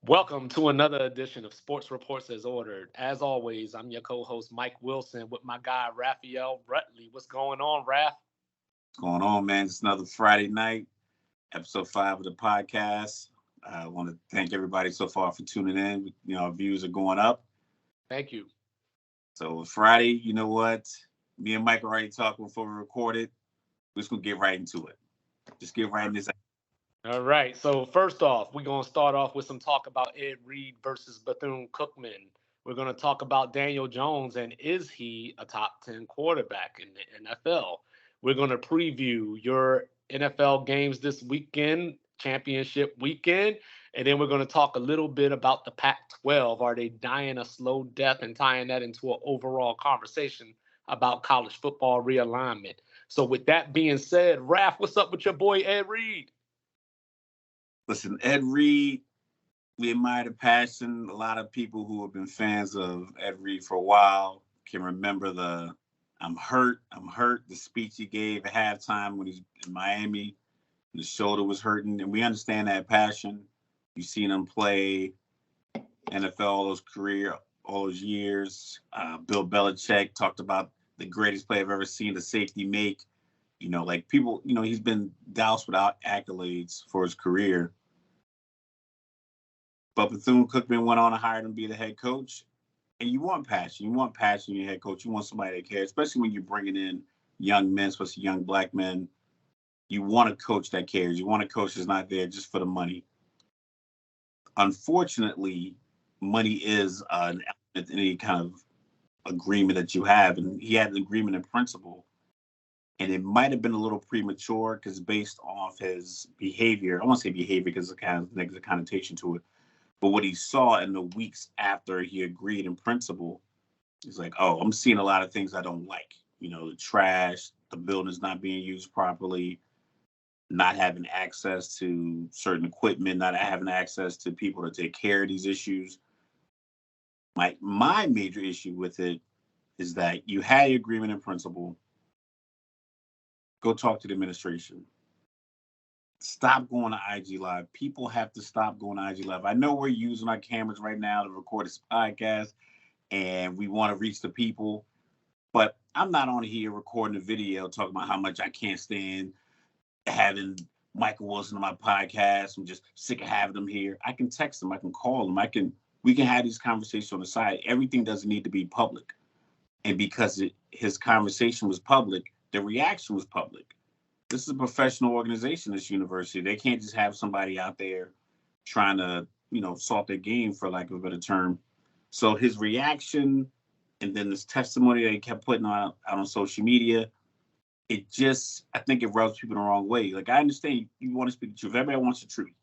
Welcome to another edition of Sports Reports as Ordered. As always, I'm your co-host Mike Wilson with my guy Raphael Rutley. What's going on, Raph? What's going on, man? It's another Friday night, episode 5 of the podcast. I want to thank everybody so far for tuning in. Our views are going up. Thank you. So Friday, you know what? Me and Mike are already talking before we recorded. We're just going to get right into it. Just get right in this. All right. So first off, we're going to start off with some talk about Ed Reed versus Bethune Cookman. We're going to talk about Daniel Jones and is he a top 10 quarterback in the NFL? We're going to preview your NFL games this weekend, championship weekend, and then we're going to talk a little bit about the Pac-12. Are they dying a slow death and tying that into an overall conversation about college football realignment? So with that being said, Raph, what's up with your boy Ed Reed? Listen, Ed Reed, we admire the passion. A lot of people who have been fans of Ed Reed for a while can remember the I'm hurt, the speech he gave at halftime when he's in Miami. His shoulder was hurting, and we understand that passion. You've seen him play NFL all those years. Bill Belichick talked about the greatest play I've ever seen the safety make. People, he's been doused without accolades for his career. But Bethune-Cookman went on to hire him to be the head coach. And you want passion. You want passion in your head coach. You want somebody that cares, especially when you're bringing in young men, especially young black men. You want a coach that cares. You want a coach that's not there just for the money. Unfortunately, money is an element in any kind of agreement that you have. And he had an agreement in principle. And it might have been a little premature because based off his behavior, I won't say behavior because it's kind of negative connotation to it, but what he saw in the weeks after he agreed in principle, he's like, oh, I'm seeing a lot of things I don't like. The trash, the building's not being used properly, not having access to certain equipment, not having access to people to take care of these issues. My major issue with it is that you had an agreement in principle. Go talk to the administration. Stop going to IG Live. People have to stop going to IG Live. I know we're using our cameras right now to record this podcast, and we want to reach the people, but I'm not on here recording a video talking about how much I can't stand having Michael Wilson on my podcast. I'm just sick of having him here. I can text him. I can call him. We can have these conversations on the side. Everything doesn't need to be public. And because his conversation was public, the reaction was public. This is a professional organization, this university. They can't just have somebody out there trying to, salt their game, for lack of a better term. So his reaction and then this testimony that he kept putting out on social media, I think it rubs people the wrong way. Like, I understand you want to speak the truth. Everybody wants the truth.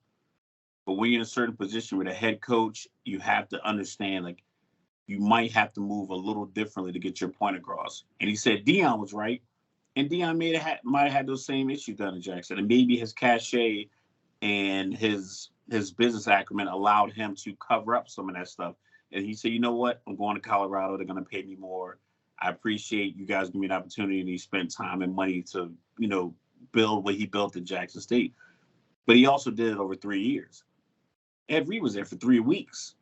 But when you're in a certain position with a head coach, you have to understand, like, you might have to move a little differently to get your point across. And he said Deion was right. And Deion might have had those same issues down in Jackson. And maybe his cachet and his business acumen allowed him to cover up some of that stuff. And he said, you know what? I'm going to Colorado. They're going to pay me more. I appreciate you guys giving me an opportunity. And he spent time and money to, build what he built at Jackson State. But he also did it over 3 years. Ed Reed was there for 3 weeks.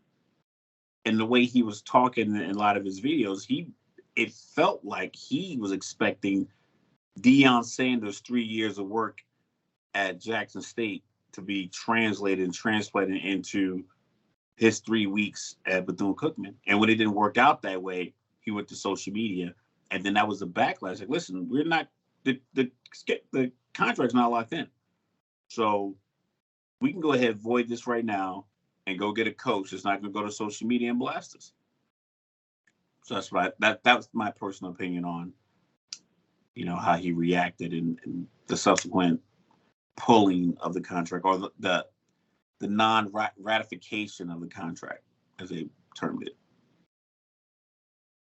And the way he was talking in a lot of his videos, it felt like he was expecting Deion Sanders' 3 years of work at Jackson State to be translated and transplanted into his 3 weeks at Bethune-Cookman. And when it didn't work out that way, he went to social media. And then that was a backlash. Like, listen, we're not, the contract's not locked in. So we can go ahead and void this right now and go get a coach that's not going to go to social media and blast us. So that's right. That was my personal opinion on, how he reacted and the subsequent pulling of the contract, or the non-ratification of the contract, as they termed it.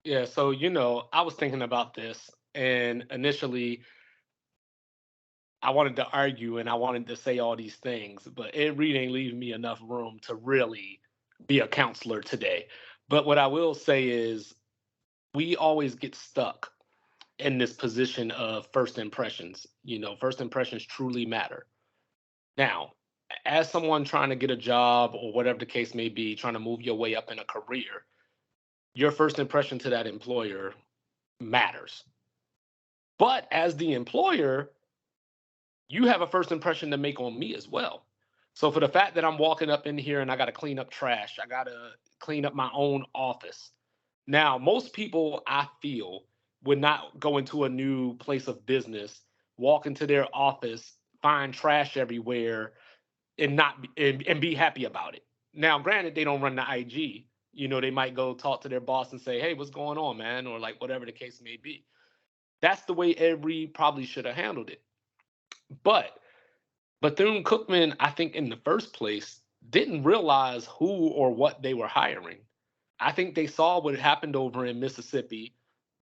Yeah, so, I was thinking about this, and initially I wanted to argue and I wanted to say all these things, but Ed Reed ain't leaving me enough room to really be a counselor today. But what I will say is we always get stuck in this position of first impressions. First impressions truly matter. Now, as someone trying to get a job or whatever the case may be, trying to move your way up in a career, your first impression to that employer matters. But as the employer, you have a first impression to make on me as well. So for the fact that I'm walking up in here and I got to clean up trash, I got to clean up my own office. Now, most people I feel would not go into a new place of business, walk into their office, find trash everywhere, and not and be happy about it. Now, granted, they don't run the IG. You know, they might go talk to their boss and say, "Hey, what's going on, man?" Or like whatever the case may be. That's the way Ed Reed probably should have handled it. But Bethune Cookman, I think in the first place, didn't realize who or what they were hiring. I think they saw what had happened over in Mississippi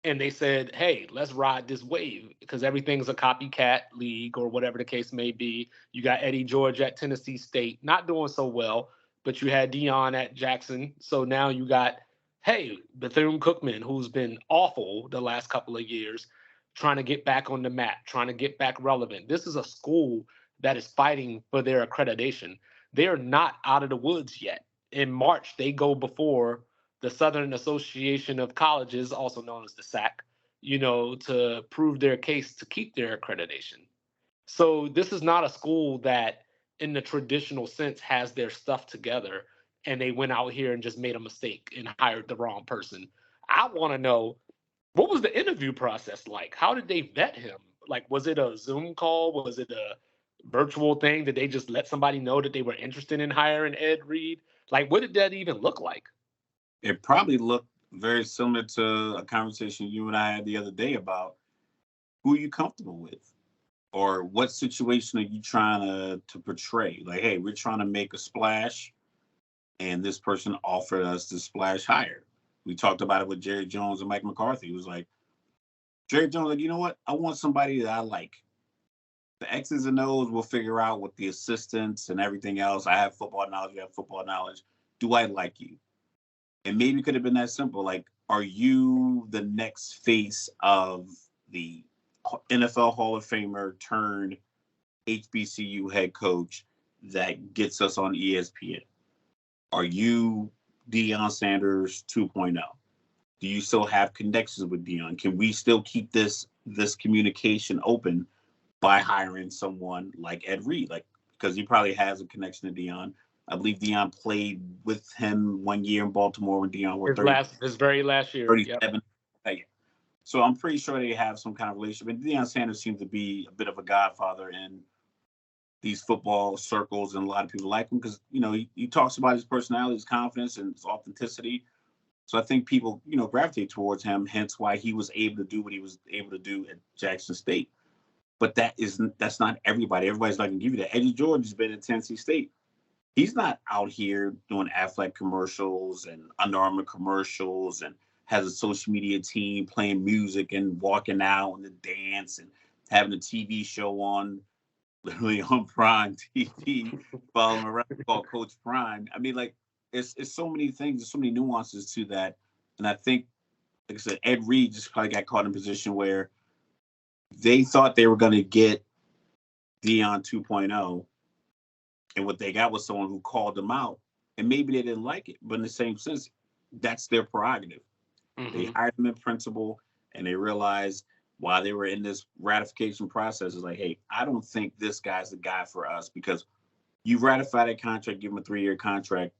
and they said, hey, let's ride this wave because everything's a copycat league or whatever the case may be. You got Eddie George at Tennessee State, not doing so well, but you had Dion at Jackson. So now you got, hey, Bethune Cookman, who's been awful the last couple of years, trying to get back on the map, trying to get back relevant. This is a school that is fighting for their accreditation. They're not out of the woods yet. In March, they go before the Southern Association of Colleges, also known as the SAC, you know, to prove their case to keep their accreditation. So this is not a school that, in the traditional sense, has their stuff together and they went out here and just made a mistake and hired the wrong person. I want to know, what was the interview process like? How did they vet him? Like, was it a Zoom call? Was it a virtual thing? Did they just let somebody know that they were interested in hiring Ed Reed? Like, what did that even look like? It probably looked very similar to a conversation you and I had the other day about who are you comfortable with, or what situation are you trying to portray. Like, hey, we're trying to make a splash, and this person offered us the splash hire. We talked about it with Jerry Jones and Mike McCarthy. It was like, Jerry Jones, like, you know what? I want somebody that I like. The X's and O's we'll figure out with the assistants and everything else. I have football knowledge. You have football knowledge. Do I like you? And maybe it could have been that simple. Like, are you the next face of the NFL Hall of Famer turned HBCU head coach that gets us on ESPN? Are you Deion Sanders 2.0? Do you still have connections with Deion? Can we still keep this communication open by hiring someone like Ed Reed? Like, because he probably has a connection to Deion. I believe Deion played with him 1 year in Baltimore when Deion was His very last year. 37. Yep. So I'm pretty sure they have some kind of relationship. And Deion Sanders seems to be a bit of a godfather in these football circles, and a lot of people like him because, you know, he talks about his personality, his confidence, and his authenticity. So I think people, you know, gravitate towards him, hence why he was able to do what he was able to do at Jackson State. But that's not everybody. Everybody's not going to give you that. Eddie George has been at Tennessee State. He's not out here doing Affleck commercials and Under Armour commercials and has a social media team playing music and walking out and the dance and having a TV show on, literally on Prime TV, following around called Coach Prime. I mean, like, it's so many things, there's so many nuances to that. And I think, like I said, Ed Reed just probably got caught in a position where they thought they were going to get Deion 2.0, and what they got was someone who called them out, and maybe they didn't like it, but in the same sense, that's their prerogative. Mm-hmm. They hired him in principle, and they realized while they were in this ratification process, it's like, hey, I don't think this guy's the guy for us, because you ratify that contract, give him a 3-year contract,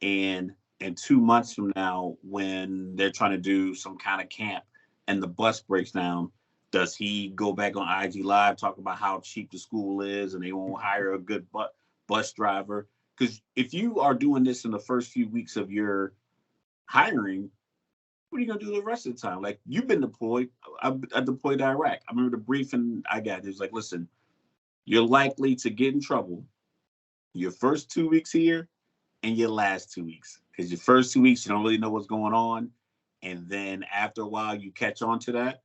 and 2 months from now, when they're trying to do some kind of camp and the bus breaks down, does he go back on IG Live, talk about how cheap the school is and they won't hire a good bus driver? Because if you are doing this in the first few weeks of your hiring, what are you going to do the rest of the time? Like, you've been deployed. I deployed to Iraq. I remember the briefing I got. It was like, listen, you're likely to get in trouble your first 2 weeks here and your last 2 weeks. Because your first 2 weeks, you don't really know what's going on. And then after a while, you catch on to that.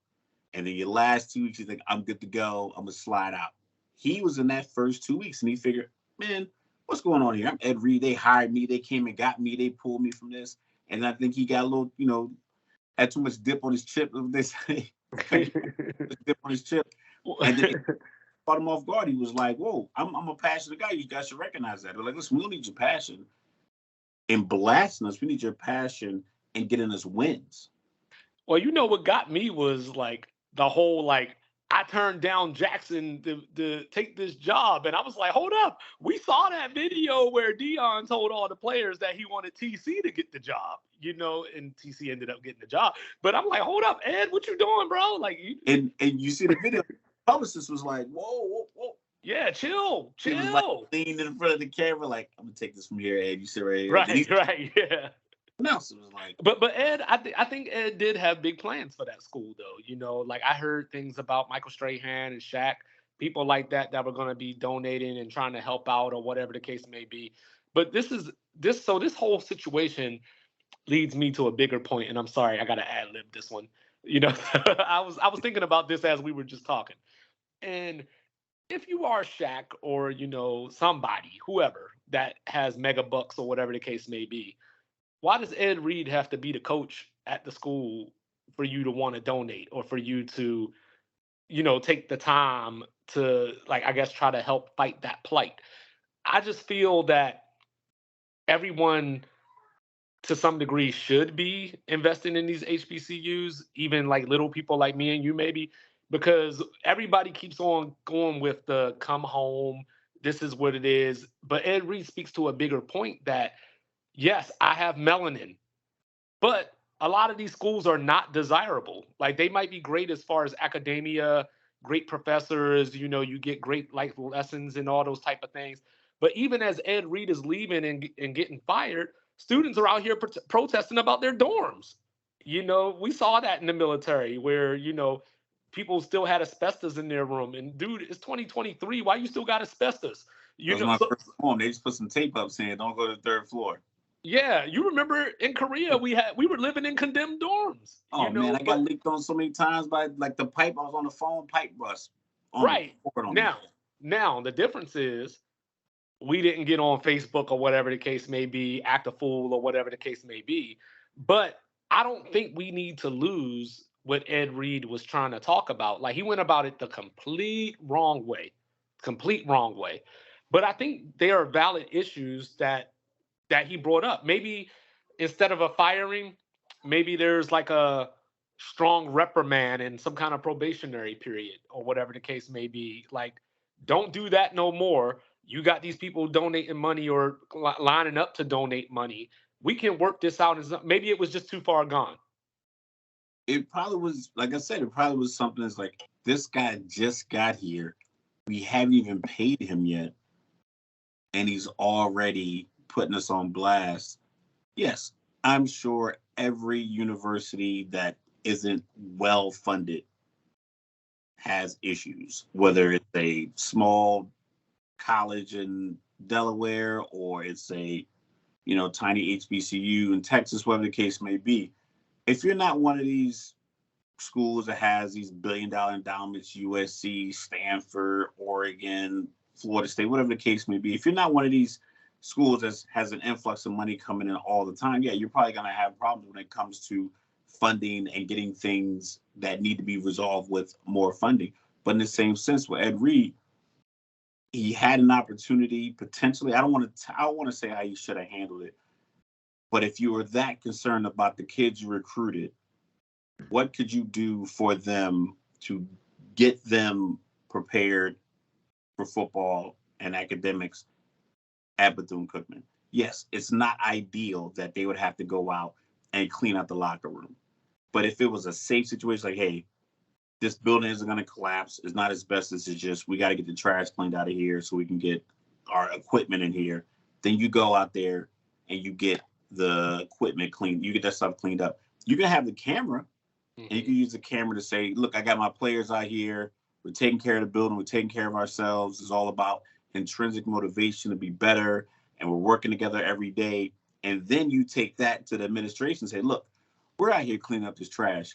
And then your last 2 weeks, you think, I'm good to go. I'm going to slide out. He was in that first 2 weeks, and he figured, man, what's going on here? I'm Ed Reed. They hired me. They came and got me. They pulled me from this. And I think he got a little, you know, had too much dip on his chip. They say. Dip on his chip. And then caught him off guard. He was like, "Whoa, I'm a passionate guy. You guys should recognize that." They're like, "Listen, we don't need your passion in blasting us. We need your passion in getting us wins." Well, you know what got me was like the whole like I turned down Jackson to take this job, and I was like, hold up, we saw that video where Dion told all the players that he wanted TC to get the job, and TC ended up getting the job. But I'm like, hold up, Ed, what you doing, bro? Like, and you see the video, the publicist was like, "Whoa, whoa, whoa." Yeah, chill. He was like leaning in front of the camera, like, "I'm gonna take this from here, Ed. You sit right here." Right, yeah. Else it was like, but Ed, I think Ed did have big plans for that school though. Like I heard things about Michael Strahan and Shaq, people like that were going to be donating and trying to help out or whatever the case may be. But this whole situation leads me to a bigger point, and I'm sorry, I got to ad lib this one. I was thinking about this as we were just talking, and if you are Shaq or somebody, whoever that has mega bucks or whatever the case may be, why does Ed Reed have to be the coach at the school for you to want to donate or for you to, take the time to, like, I guess, try to help fight that plight? I just feel that everyone to some degree should be investing in these HBCUs, even like little people like me and you maybe, because everybody keeps on going with the come home, this is what it is. But Ed Reed speaks to a bigger point that, yes, I have melanin, but a lot of these schools are not desirable. Like they might be great as far as academia, great professors, you get great life lessons and all those type of things. But even as Ed Reed is leaving and getting fired, students are out here protesting about their dorms. We saw that in the military where, people still had asbestos in their room. And dude, it's 2023. Why you still got asbestos? That was my first home. They just put some tape up saying, "Don't go to the third floor." Yeah, you remember in Korea we were living in condemned dorms. Oh man, I got leaked on so many times by like the pipe. I was on the phone, pipe bust. Right. Now the difference is we didn't get on Facebook or whatever the case may be, act a fool or whatever the case may be. But I don't think we need to lose what Ed Reed was trying to talk about. Like he went about it the complete wrong way. But I think there are valid issues that he brought up. Maybe instead of a firing, maybe there's like a strong reprimand and some kind of probationary period or whatever the case may be. Like, don't do that no more. You got these people donating money or lining up to donate money. We can work this out. Maybe it was just too far gone. It probably was, like I said, it probably was something that's like, this guy just got here. We haven't even paid him yet. And he's already putting us on blast. Yes, I'm sure every university that isn't well funded has issues, whether it's a small college in Delaware or it's a tiny HBCU in Texas, whatever the case may be. If you're not one of these schools that has these billion-dollar endowments, USC, Stanford, Oregon, Florida State, whatever the case may be, if you're not one of these schools that has an influx of money coming in all the time, yeah, you're probably going to have problems when it comes to funding and getting things that need to be resolved with more funding. But in the same sense, with Ed Reed, he had an opportunity potentially. I don't want to say how he should have handled it, but if you were that concerned about the kids you recruited, what could you do for them to get them prepared for football and academics at Bethune-Cookman? Yes, it's not ideal that they would have to go out and clean out the locker room. But if it was a safe situation, like, hey, this building isn't going to collapse, it's not asbestos, it's just we got to get the trash cleaned out of here so we can get our equipment in here, then you go out there and you get the equipment cleaned, you get that stuff cleaned up. You can have the camera, and you can use the camera to say, look, I got my players out here, we're taking care of the building, we're taking care of ourselves. It's all about intrinsic motivation to be better, and we're working together every day. And then you take that to the administration and say, look, we're out here cleaning up this trash.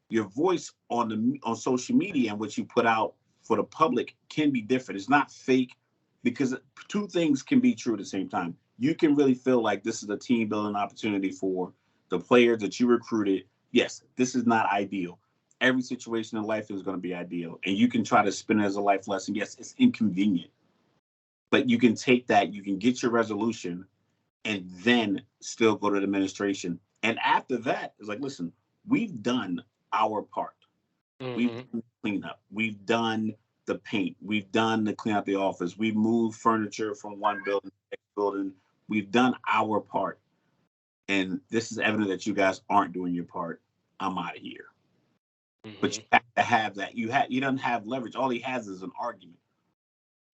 Your voice on social media and what you put out for the public can be different. It's not fake, because two things can be true at the same time. You can really feel like this is a team building opportunity for the players that you recruited. Yes, this is not ideal. every situation in life is going to be ideal. And you can try to spin it as a life lesson. Yes, it's inconvenient, but you can take that, you can get your resolution, and then still go to the administration. And after that, it's like, listen, we've done our part. We've Mm-hmm. done the cleanup. We've done the paint. We've done the clean out the office. We've moved furniture from one building to the next building. We've done our part. And this is evident that you guys aren't doing your part. I'm out of here. But Mm-hmm. you have to have that. He doesn't have leverage. All he has is an argument.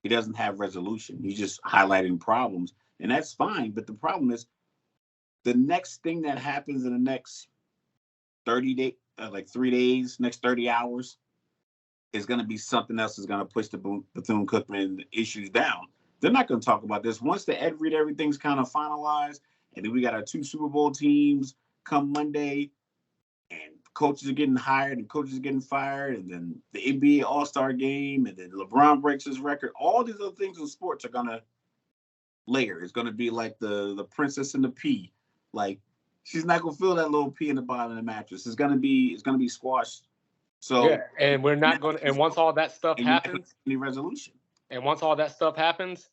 He doesn't have resolution. He's just highlighting problems. And that's fine. But the problem is the next thing that happens in the next 30 days, like 3 days, next 30 hours, is going to be something else that's going to push the Bethune-Cookman issues down. They're not going to talk about this. Once the Ed Reed everything's kind of finalized, and then we got our 2 Super Bowl teams come Monday, and coaches are getting hired and coaches are getting fired, and then the NBA All-Star game, and then LeBron breaks his record. All these other things in sports are going to layer. It's going to be like the princess and the pea. Like, she's not going to feel that little pea in the bottom of the mattress. It's going to be squashed. Yeah, So and we're now not going to. And once all that stuff and you're not going to happens, get any resolution. and once all that stuff happens,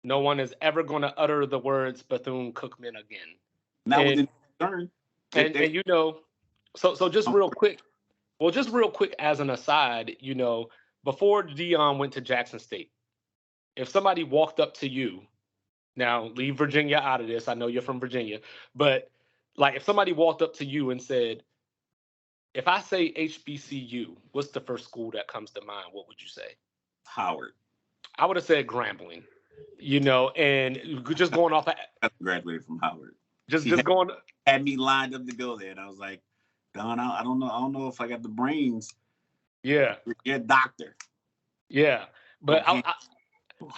no one is ever going to utter the words Bethune-Cookman again. Now with And the concern, and you know, so just real quick. Well, just real quick as an aside, you know, before Dion went to Jackson State, if somebody walked up to you, now leave Virginia out of this. I know you're from Virginia, but like if somebody walked up to you and said, if I say HBCU, what's the first school that comes to mind? What would you say? Howard. I would have said Grambling, you know, and just going off of I graduated from Howard. just She just going had me lined up to go there, and I was like, Don, I don't know. I don't know if I got the brains. yeah. You're a doctor. Yeah. But Okay.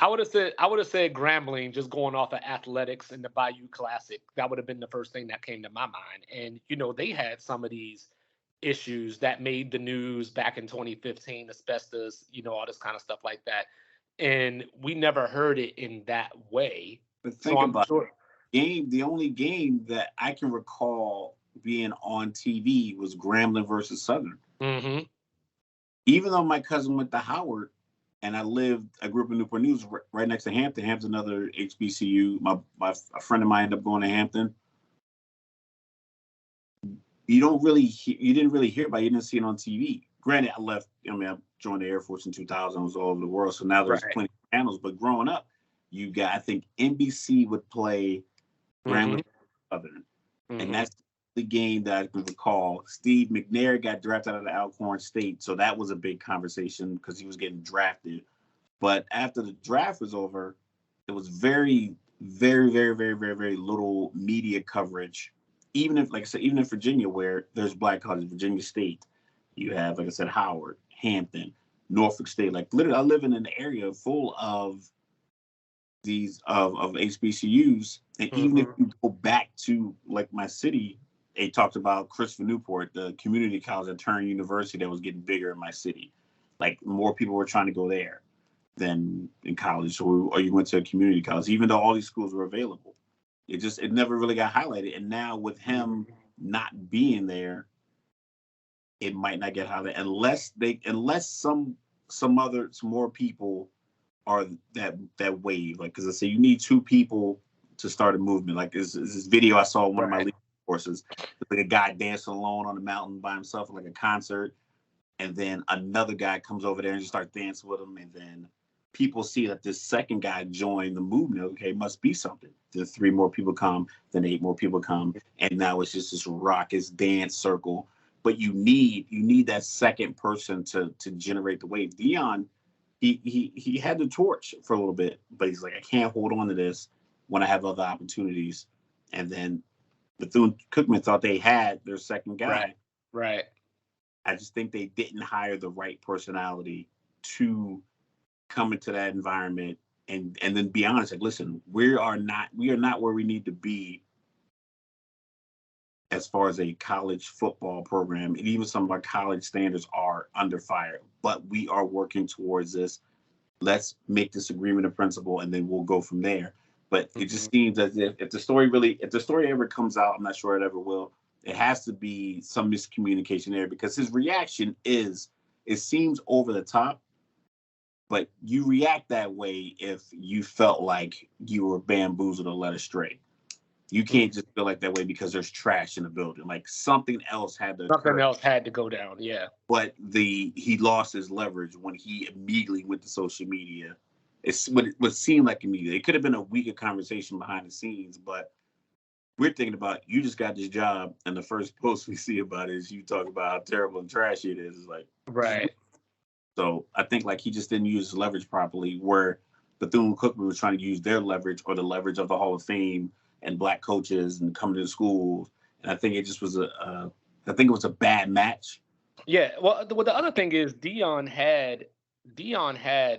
I would have said Grambling just going off of athletics and the Bayou Classic. That would have been the first thing that came to my mind. And you know, they had some of these issues that made the news back in 2015, asbestos, you know, all this kind of stuff like that. And we never heard it in that way. But So think I'm about sure. it. The only game that I can recall being on TV was Grambling versus Southern. Mm-hmm. Even though my cousin went to Howard, and I grew up in Newport News, right next to Hampton. Hampton's another HBCU. A friend of mine ended up going to Hampton. You didn't really hear about it. You didn't see it on TV. Granted, I joined the Air Force in 2000. I was all over the world, so now there's plenty of channels. But growing up, I think NBC would play Grambling Southern, and that's the game that I can recall. Steve McNair got drafted out of Alcorn State, so that was a big conversation because he was getting drafted. But after the draft was over, there was very, very, very, very, very, very little media coverage. Even if, like I said, even in Virginia, where there's black colleges, Virginia State, you have, like I said, Howard, Hampton, Norfolk State. Like literally, I live in an area full of these of HBCUs, and even if you go back to like my city, they talked about Christopher Newport, the community college at Turner University that was getting bigger in my city. Like more people were trying to go there than in college, or you went to a community college, even though all these schools were available. It never really got highlighted. And now with him not being there, it might not get highlighted unless some more people are that wave. Like, because I say you need 2 people to start a movement. Like is this video I saw on one of my league courses, like a guy dancing alone on the mountain by himself, like a concert, and then another guy comes over there and just starts dancing with him, and then people see that this second guy joined the movement. Okay, must be something. Then 3 more people come, then 8 more people come, and now it's just this raucous dance circle. But you need that second person to generate the wave. Dion, he had the torch for a little bit, but he's like, I can't hold on to this when I have other opportunities. And then Bethune-Cookman thought they had their second guy. Right. I just think they didn't hire the right personality to come into that environment and then be honest. Like, listen, we are not where we need to be as far as a college football program, and even some of our college standards are under fire. But we are working towards this. Let's make this agreement in principle, and then we'll go from there. But it just seems as if the story ever comes out, I'm not sure it ever will. It has to be some miscommunication there because his reaction is, it seems over the top, but you react that way if you felt like you were bamboozled or led astray. You can't just feel like that way because there's trash in the building. Like something else had to Something occur. else had to go down. Yeah. But he lost his leverage when he immediately went to social media. It's what it would seem like immediately. It could have been a weaker conversation behind the scenes, but we're thinking about, you just got this job, and the first post we see about it is you talk about how terrible and trashy it is. It's like, Right. So I think like he just didn't use his leverage properly, where Bethune Cookman was trying to use their leverage or the leverage of the Hall of Fame and black coaches and coming to the schools. And I think it just was I think it was a bad match. Yeah. Well, the other thing is Dion had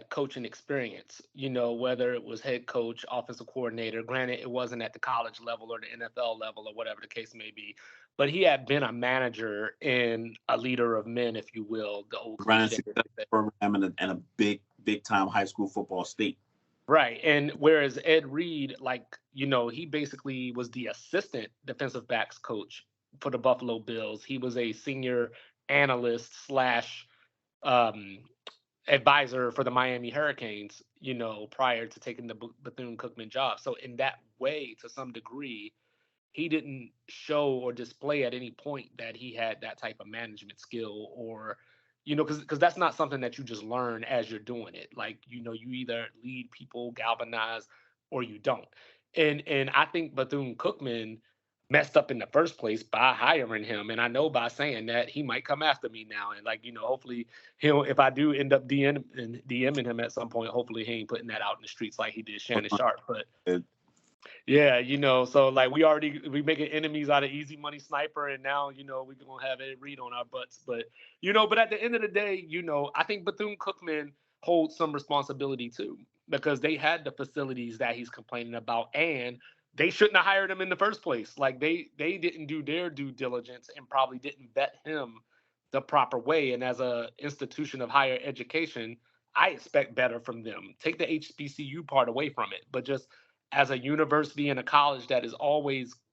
coaching experience, whether it was head coach, offensive coordinator. Granted, it wasn't at the college level or the NFL level or whatever the case may be, but he had been a manager and a leader of men, if you will, the old cliche. Program and a big time high school football state. Right. And whereas Ed Reed, he basically was the assistant defensive backs coach for the Buffalo Bills. He was a senior analyst slash advisor for the Miami Hurricanes, prior to taking the Bethune Cookman job. So in that way, to some degree, he didn't show or display at any point that he had that type of management skill, or because that's not something that you just learn as you're doing it. Like, you either lead people, galvanize, or you don't. And I think Bethune Cookman messed up in the first place by hiring him. And I know by saying that he might come after me now. And hopefully if I do end up DMing him at some point, hopefully he ain't putting that out in the streets like he did Shannon Sharp. But yeah, so like we making enemies out of Easy Money Sniper, and now we're gonna have Ed Reed on our butts. But but at the end of the day, I think Bethune Cookman holds some responsibility too, because they had the facilities that he's complaining about, and they shouldn't have hired him in the first place. Like they didn't do their due diligence and probably didn't vet him the proper way. And as a institution of higher education, I expect better from them. Take the HBCU part away from it, but just as a university and a college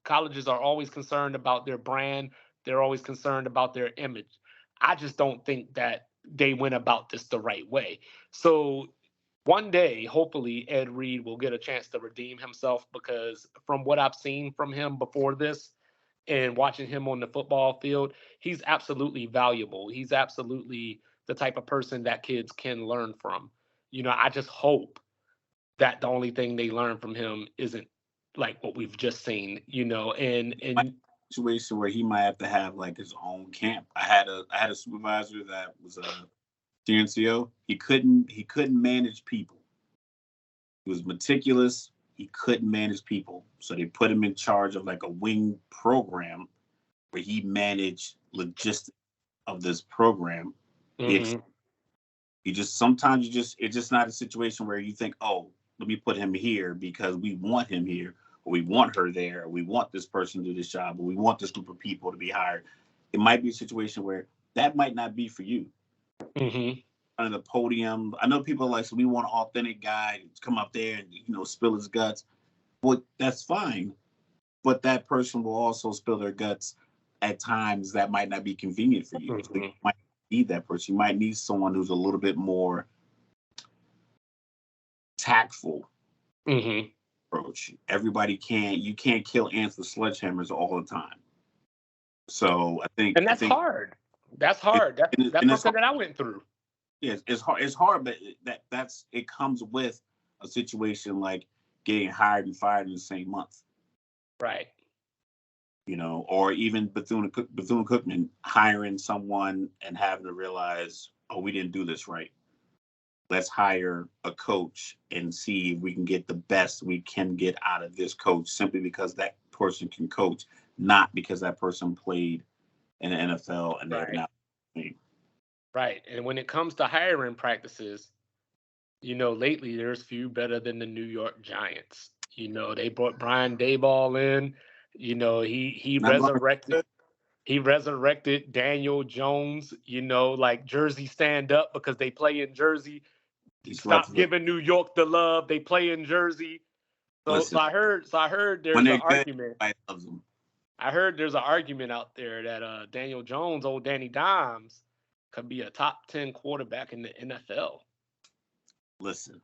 colleges are always concerned about their brand. They're always concerned about their image. I just don't think that they went about this the right way. So one day, hopefully, Ed Reed will get a chance to redeem himself, because from what I've seen from him before this and watching him on the football field, he's absolutely valuable. He's absolutely the type of person that kids can learn from. I just hope that the only thing they learn from him isn't like what we've just seen, and situation where he might have to have like his own camp. I had a supervisor that was a CNCO. He couldn't manage people. He was meticulous. He couldn't manage people. So they put him in charge of like a wing program where he managed logistics of this program. mm-hmm. It's just not a situation where you think, oh, let me put him here because we want him here, or we want her there, or we want this person to do this job, or we want this group of people to be hired. It might be a situation where that might not be for you. Mm-hmm. On the podium, I know people are like, so we want an authentic guy to come up there and spill his guts. Well, that's fine, but that person will also spill their guts at times that might not be convenient for you. Mm-hmm. So you might need that person. You might need someone who's a little bit more tactful approach. You can't kill ants with sledgehammers all the time. So I think, and that's hard. That's hard. That's something that I went through. Yeah, it's hard. It's hard, but it comes with a situation like getting hired and fired in the same month. Right. Or even Bethune Cookman hiring someone and having to realize, oh, we didn't do this right. Let's hire a coach and see if we can get the best we can get out of this coach, simply because that person can coach, not because that person played in the NFL and they're not playing. Right. And when it comes to hiring practices, lately there's few better than the New York Giants. They brought Brian Daboll in. He resurrected Daniel Jones, like Jersey stand up, because they play in Jersey. Stop giving New York the love. They play in Jersey. So I heard there's an argument. I heard there's an argument out there that Daniel Jones, old Danny Dimes, could be a top 10 quarterback in the NFL. Listen,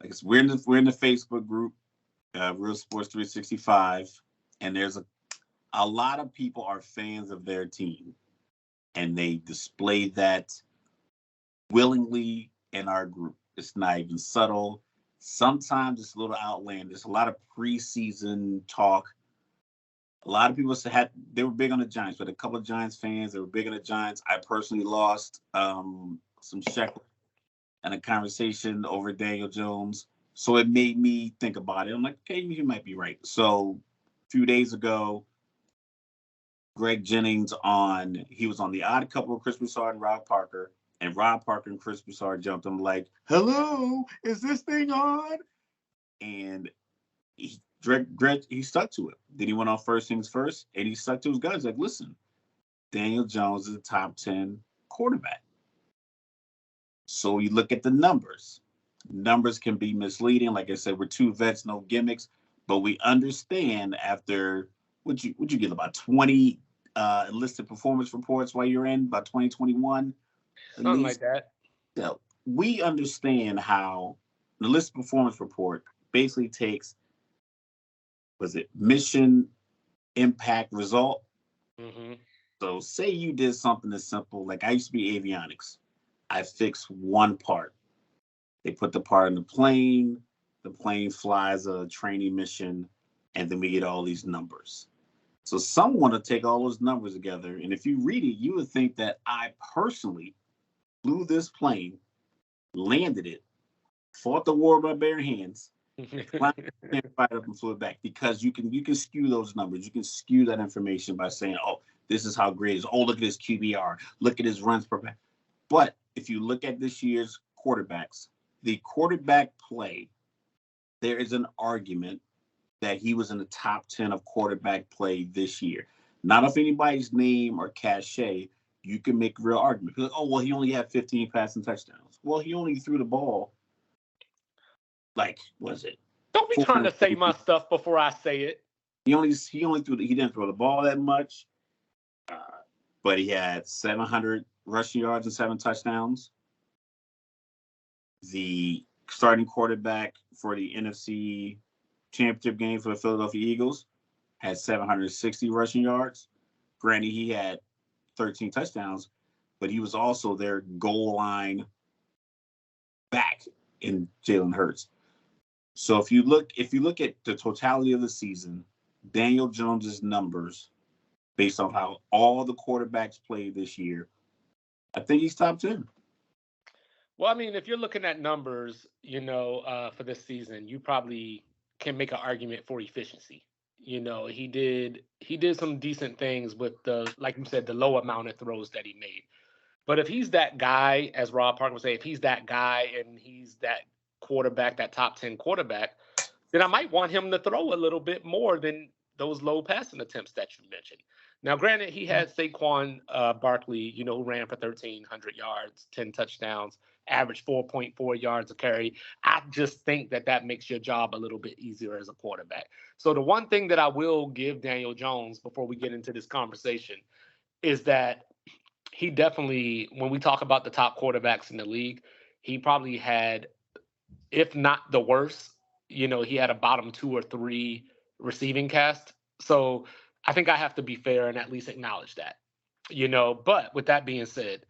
like we're in the Facebook group, Real Sports 365, and there's a lot of people are fans of their team, and they display that willingly in our group. It's not even subtle. Sometimes it's a little outlandish. A lot of preseason talk. A lot of people they were big on the Giants, but a couple of Giants fans, they were big on the Giants. I personally lost some shekel and a conversation over Daniel Jones. So it made me think about it. I'm like, okay, you might be right. So a few days ago, Greg Jennings he was on The Odd Couple with Chris Broussard and Rob Parker. And Rob Parker and Chris Broussard jumped him like, hello, is this thing on? And Greg, he stuck to it. Then he went on First Things First, and he stuck to his guns. Like, listen, Daniel Jones is a top 10 quarterback. So you look at the numbers. Numbers can be misleading. Like I said, we're two vets, no gimmicks. But we understand after, would you get about 20 enlisted performance reports while you're in, about 2021? Something like that. So we understand how the enlisted performance report basically takes, mission, impact, result. Mm-hmm. So say you did something as simple, like I used to be avionics. I fixed one part. They put the part in the plane flies a training mission, and then we get all these numbers. So someone will take all those numbers together, and if you read it, you would think that I personally flew this plane, landed it, fought the war by bare hands, fired up and flew it back, because you can skew those numbers. You can skew that information by saying, oh, this is how great it is. Oh, look at his QBR. Look at his runs per pass. But if you look at this year's quarterbacks, the quarterback play, there is an argument that he was in the top 10 of quarterback play this year. Not of anybody's name or cachet. You can make a real argument. Because, oh, well, he only had 15 passing touchdowns. Well, he only threw the ball, like, was it? Don't be trying to say my stuff before I say it. He didn't throw the ball that much, but he had 700 rushing yards and 7 touchdowns. The starting quarterback for the NFC Championship game for the Philadelphia Eagles had 760 rushing yards. Granted, he had 13 touchdowns, but he was also their goal line back in Jalen Hurts. So if you look at the totality of the season, Daniel Jones's numbers, based on how all the quarterbacks played this year, I think he's top 10. Well, I mean, if you're looking at numbers, for this season, you probably can make an argument for efficiency. He did some decent things with like you said, the low amount of throws that he made. But if he's that guy, as Rob Parker would say, if he's that guy and he's that quarterback, that top 10 quarterback, then I might want him to throw a little bit more than those low passing attempts that you mentioned. Now, granted, he had Saquon Barkley, who ran for 1,300 yards, 10 touchdowns, average 4.4 yards a carry. I just think that makes your job a little bit easier as a quarterback. So the one thing that I will give Daniel Jones before we get into this conversation is that he definitely, when we talk about the top quarterbacks in the league, he probably had, if not the worst, he had a bottom 2 or 3 receiving cast. So I think I have to be fair and at least acknowledge that, But with that being said,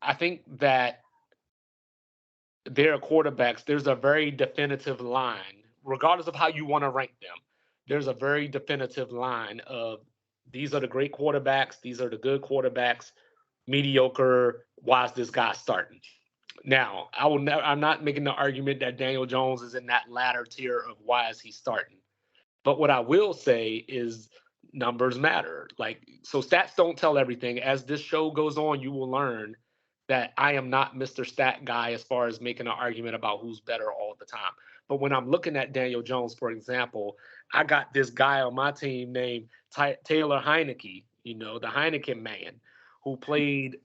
I think that there are quarterbacks, there's a very definitive line, regardless of how you want to rank them. There's a very definitive line of these are the great quarterbacks, these are the good quarterbacks, mediocre, why is this guy starting? Now, I'm not making the argument that Daniel Jones is in that latter tier of why is he starting. But what I will say is numbers matter. So stats don't tell everything. As this show goes on, you will learn that I am not Mr. Stat guy as far as making an argument about who's better all the time. But when I'm looking at Daniel Jones, for example, I got this guy on my team named Taylor Heineke, the Heineken man, who played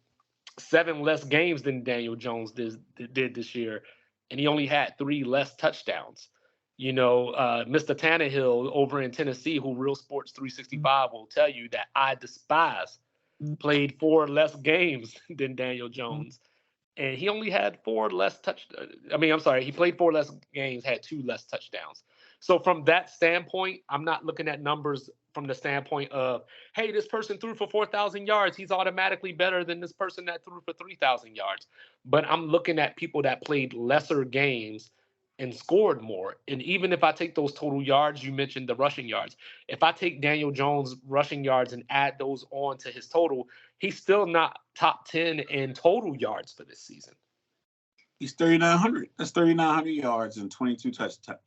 7 less games than Daniel Jones did this year, and he only had 3 less touchdowns. Mr. Tannehill over in Tennessee, who Real Sports 365 will tell you that I despise, played 4 less games than Daniel Jones. And he only had 4 less I'm sorry, he played 4 less games, had 2 less touchdowns. So from that standpoint, I'm not looking at numbers from the standpoint of, hey, this person threw for 4,000 yards. He's automatically better than this person that threw for 3,000 yards. But I'm looking at people that played lesser games and scored more. And even if I take those total yards, you mentioned the rushing yards. If I take Daniel Jones' rushing yards and add those on to his total, he's still not top 10 in total yards for this season. He's 3,900. That's 3,900 yards and 22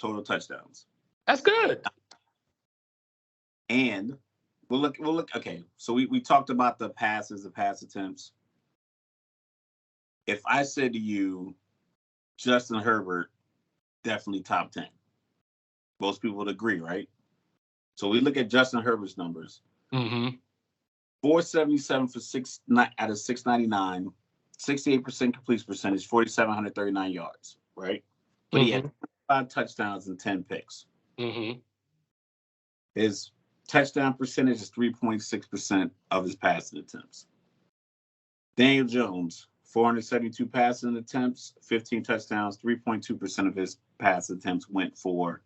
total touchdowns. That's good. And we'll look. Okay, so we talked about the pass attempts. If I said to you, Justin Herbert, definitely top 10. Most people would agree, right? So we look at Justin Herbert's numbers. 477 for 6 out of 699, 68% completion percentage, 4,739 yards, right? But he had 5 touchdowns and 10 picks. His touchdown percentage is 3.6% of his passing attempts. Daniel Jones, 472 passing attempts, 15 touchdowns, 3.2% of his pass attempts went for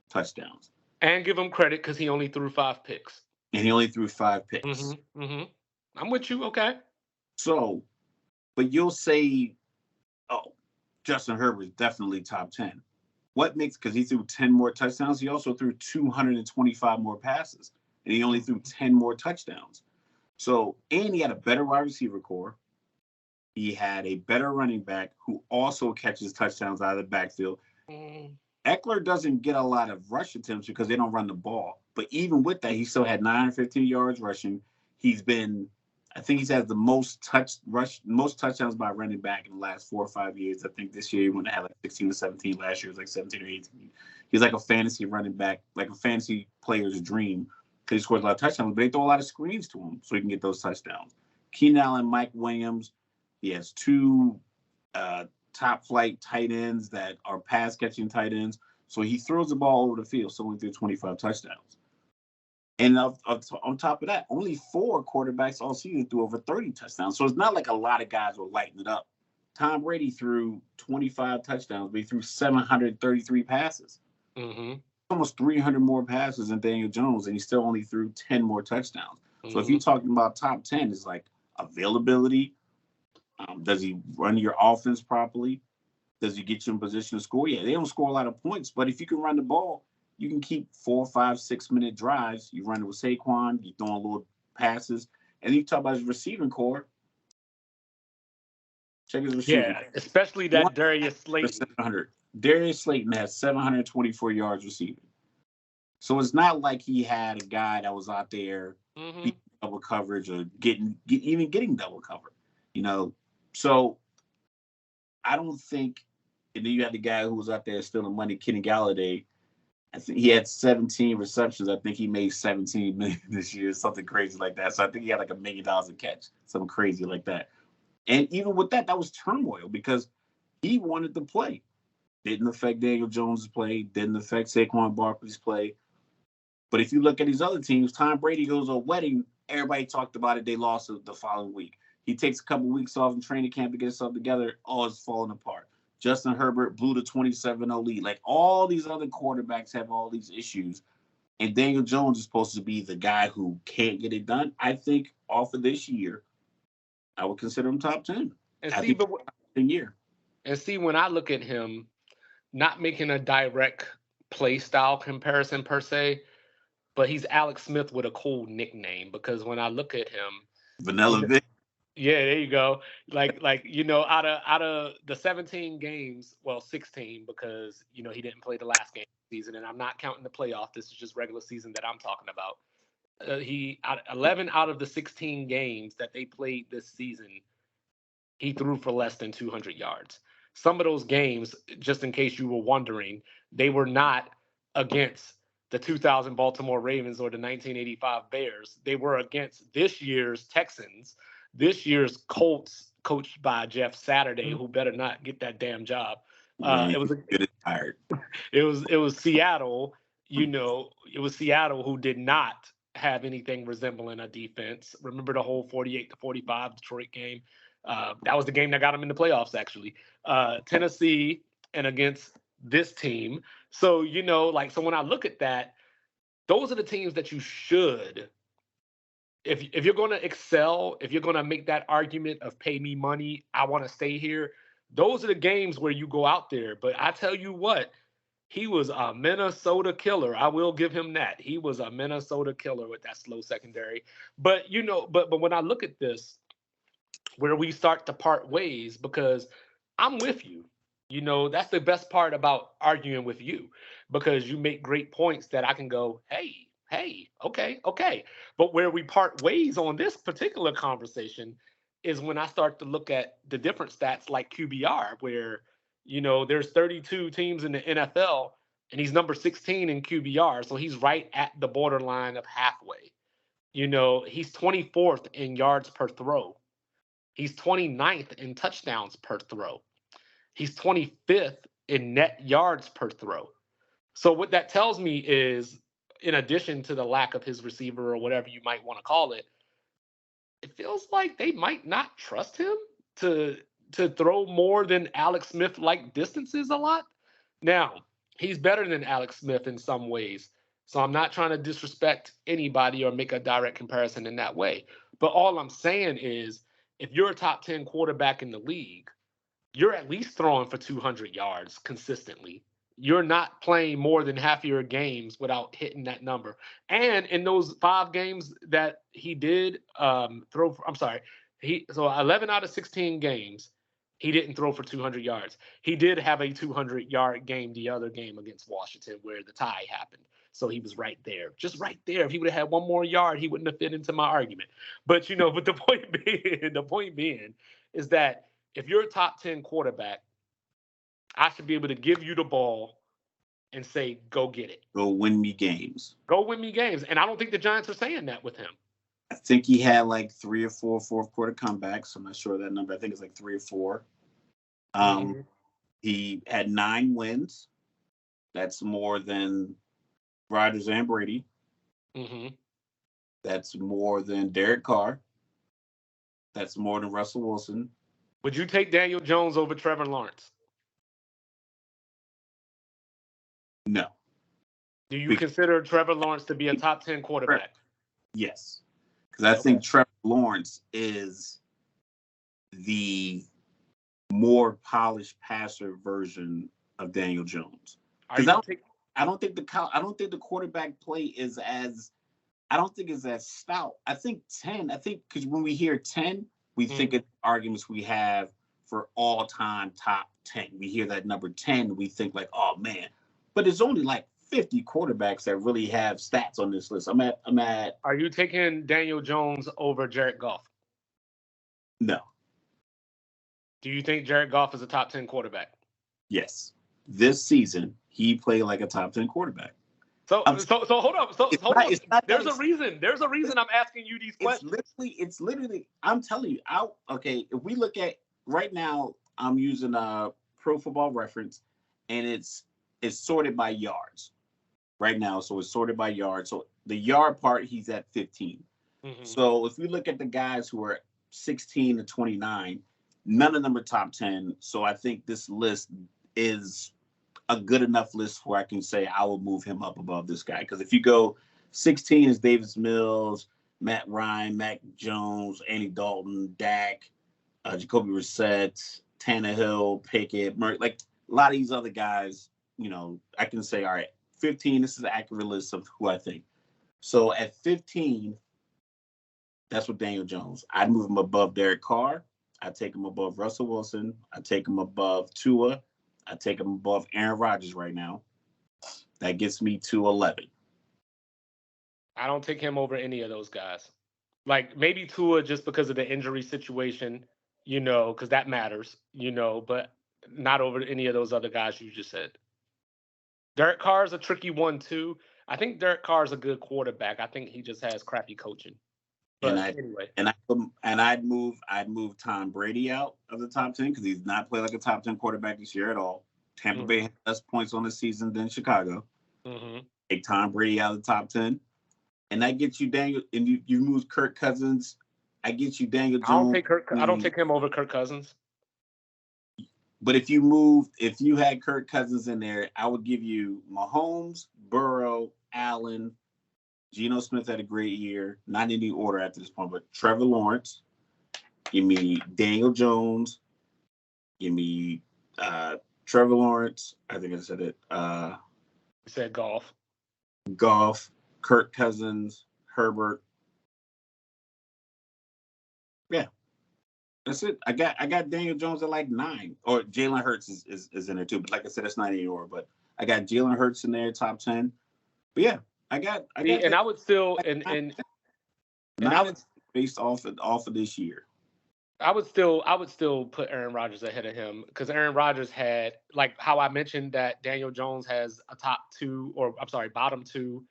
touchdowns. And give him credit because he only threw 5 picks. And he only threw 5 picks. I'm with you. Okay. So, but you'll say, oh, Justin Herbert is definitely top 10. What makes, because he threw 10 more touchdowns, he also threw 225 more passes, and he only threw 10 more touchdowns. So, and he had a better wide receiver core. He had a better running back who also catches touchdowns out of the backfield. Eckler doesn't get a lot of rush attempts because they don't run the ball. But even with that, he still had 915 yards rushing. I think he's had the most touchdowns by running back in the last 4 or 5 years. I think this year he went to have like 16 or 17. Last year it was like 17 or 18. He's like a fantasy running back, like a fantasy player's dream because he scores a lot of touchdowns. But they throw a lot of screens to him so he can get those touchdowns. Keenan Allen, Mike Williams, he has 2 top flight tight ends that are pass catching tight ends. So he throws the ball over the field. So he threw 25 touchdowns. And on top of that, only 4 quarterbacks all season threw over 30 touchdowns. So it's not like a lot of guys were lighting it up. Tom Brady threw 25 touchdowns, but he threw 733 passes. Almost 300 more passes than Daniel Jones, and he still only threw 10 more touchdowns. So if you're talking about top 10, it's like availability. Does he run your offense properly? Does he get you in position to score? Yeah, they don't score a lot of points, but if you can run the ball, you can keep 4, 5, 6 minute drives. You run it with Saquon, you throwing little passes, and you talk about his receiving core. Check his receiving. Yeah, especially that Darius Slayton. Darius Slayton has 724 yards receiving. So it's not like he had a guy that was out there beating double coverage or getting double cover. So I don't think. And then you had the guy who was out there stealing money, Kenny Galladay. I think he had 17 receptions. I think he made 17 million this year, something crazy like that. So I think he had like $1 million a catch, something crazy like that. And even with that was turmoil because he wanted to play. Didn't affect Daniel Jones' play, didn't affect Saquon Barkley's play. But if you look at these other teams, Tom Brady goes to a wedding, everybody talked about it, they lost the following week. He takes a couple weeks off in training camp to get himself together, all is falling apart. Justin Herbert blew the 27-0 lead. Like all these other quarterbacks have all these issues. And Daniel Jones is supposed to be the guy who can't get it done. I think off of this year, I would consider him top 10. And see, when I look at him, not making a direct play style comparison per se, but he's Alex Smith with a cool nickname because when I look at him, Vanilla Vic. Yeah, there you go. Like out of the 17 games, well, 16 because he didn't play the last game of the season, and I'm not counting the playoff. This is just regular season that I'm talking about. 11 out of the 16 games that they played this season, he threw for less than 200 yards. Some of those games, just in case you were wondering, they were not against the 2000 Baltimore Ravens or the 1985 Bears. They were against this year's Texans. This year's Colts, coached by Jeff Saturday, who better not get that damn job. Man, It was good and tired. it was Seattle. It was Seattle who did not have anything resembling a defense. Remember the whole 48-45 Detroit game? That was the game that got them in the playoffs, actually. Tennessee and against this team. So so when I look at that, those are the teams that you should, if you're going to excel, if you're going to make that argument of pay me money, I want to stay here. Those are the games where you go out there. But I tell you what, he was a Minnesota killer. I will give him that. He was a Minnesota killer with that slow secondary. But but when I look at this, where we start to part ways, because I'm with you. That's the best part about arguing with you, because you make great points that I can go, hey, okay, okay. But where we part ways on this particular conversation is when I start to look at the different stats like QBR, where, there's 32 teams in the NFL and he's number 16 in QBR. So he's right at the borderline of halfway. He's 24th in yards per throw. He's 29th in touchdowns per throw. He's 25th in net yards per throw. So what that tells me is, in addition to the lack of his receiver or whatever you might want to call it, it feels like they might not trust him to throw more than Alex Smith like distances a lot. Now, he's better than Alex Smith in some ways. So I'm not trying to disrespect anybody or make a direct comparison in that way. But all I'm saying is, if you're a top 10 quarterback in the league, you're at least throwing for 200 yards consistently. You're not playing more than half of your games without hitting that number. And in those 5 games that he did throw for, I'm sorry, 11 out of 16 games, he didn't throw for 200 yards. He did have a 200-yard game the other game against Washington where the tie happened. So he was right there, just right there. If he would have had one more yard, he wouldn't have fit into my argument. But but the point being is that if you're a top 10 quarterback, I should be able to give you the ball and say, go get it. Go win me games. Go win me games. And I don't think the Giants are saying that with him. I think he had like 3 or 4 fourth quarter comebacks. I'm not sure of that number. I think it's like 3 or 4. He had 9 wins. That's more than Rodgers and Brady. Mm-hmm. That's more than Derek Carr. That's more than Russell Wilson. Would you take Daniel Jones over Trevor Lawrence? No. Do you consider Trevor Lawrence to be a top 10 quarterback? Yes. Because I think Trevor Lawrence is the more polished passer version of Daniel Jones. Because I don't think the quarterback play is as stout. I think because when we hear 10, we think of arguments we have for all-time top 10. We hear that number 10, we think like, oh man. But there's only like 50 quarterbacks that really have stats on this list. I'm at. Are you taking Daniel Jones over Jared Goff? No. Do you think Jared Goff is a top 10 quarterback? Yes. This season, he played like a top 10 quarterback. So hold up. Hold on. There's a reason. There's a reason I'm asking you these questions. It's literally. I'm telling you. Okay. If we look at right now, I'm using a Pro Football Reference, and it's sorted by yards right now. So it's sorted by yards. So the yard part, he's at 15. Mm-hmm. So if we look at the guys who are 16 to 29, none of them are top 10. So I think this list is a good enough list where I can say I will move him up above this guy. Because if you go 16 is Davis Mills, Matt Ryan, Mac Jones, Andy Dalton, Dak, Jacoby Brissett, Tannehill, Pickett, Murray, like a lot of these other guys, I can say, all right, 15, this is an accurate list of who I think. So at 15, that's what Daniel Jones. I'd move him above Derek Carr. I'd take him above Russell Wilson. I'd take him above Tua. I'd take him above Aaron Rodgers right now. That gets me to 11. I don't take him over any of those guys. Like maybe Tua just because of the injury situation, because that matters, but not over any of those other guys you just said. Derek Carr is a tricky one too. I think Derek Carr is a good quarterback. I think he just has crappy coaching. But anyway, I'd move Tom Brady out of the top 10 because he's not played like a top 10 quarterback this year at all. Tampa Bay had less points on the season than Chicago. Take Tom Brady out of the top 10. And that gets you Daniel, and you move Kirk Cousins. I get you Daniel Jones. I don't take him over Kirk Cousins. But if you had Kirk Cousins in there, I would give you Mahomes, Burrow, Allen, Geno Smith had a great year. Not in any order at this point, but Trevor Lawrence. Give me Daniel Jones. Give me Trevor Lawrence. I think I said it. You said Goff. Kirk Cousins, Herbert. Yeah. That's it. I got Daniel Jones at like 9. Or Jalen Hurts is in there too. But like I said, it's not anymore. But I got Jalen Hurts in there, top 10. But yeah, I got and I would still and I would based off of this year. I would still put Aaron Rodgers ahead of him because Aaron Rodgers had, like how I mentioned that Daniel Jones has a bottom 2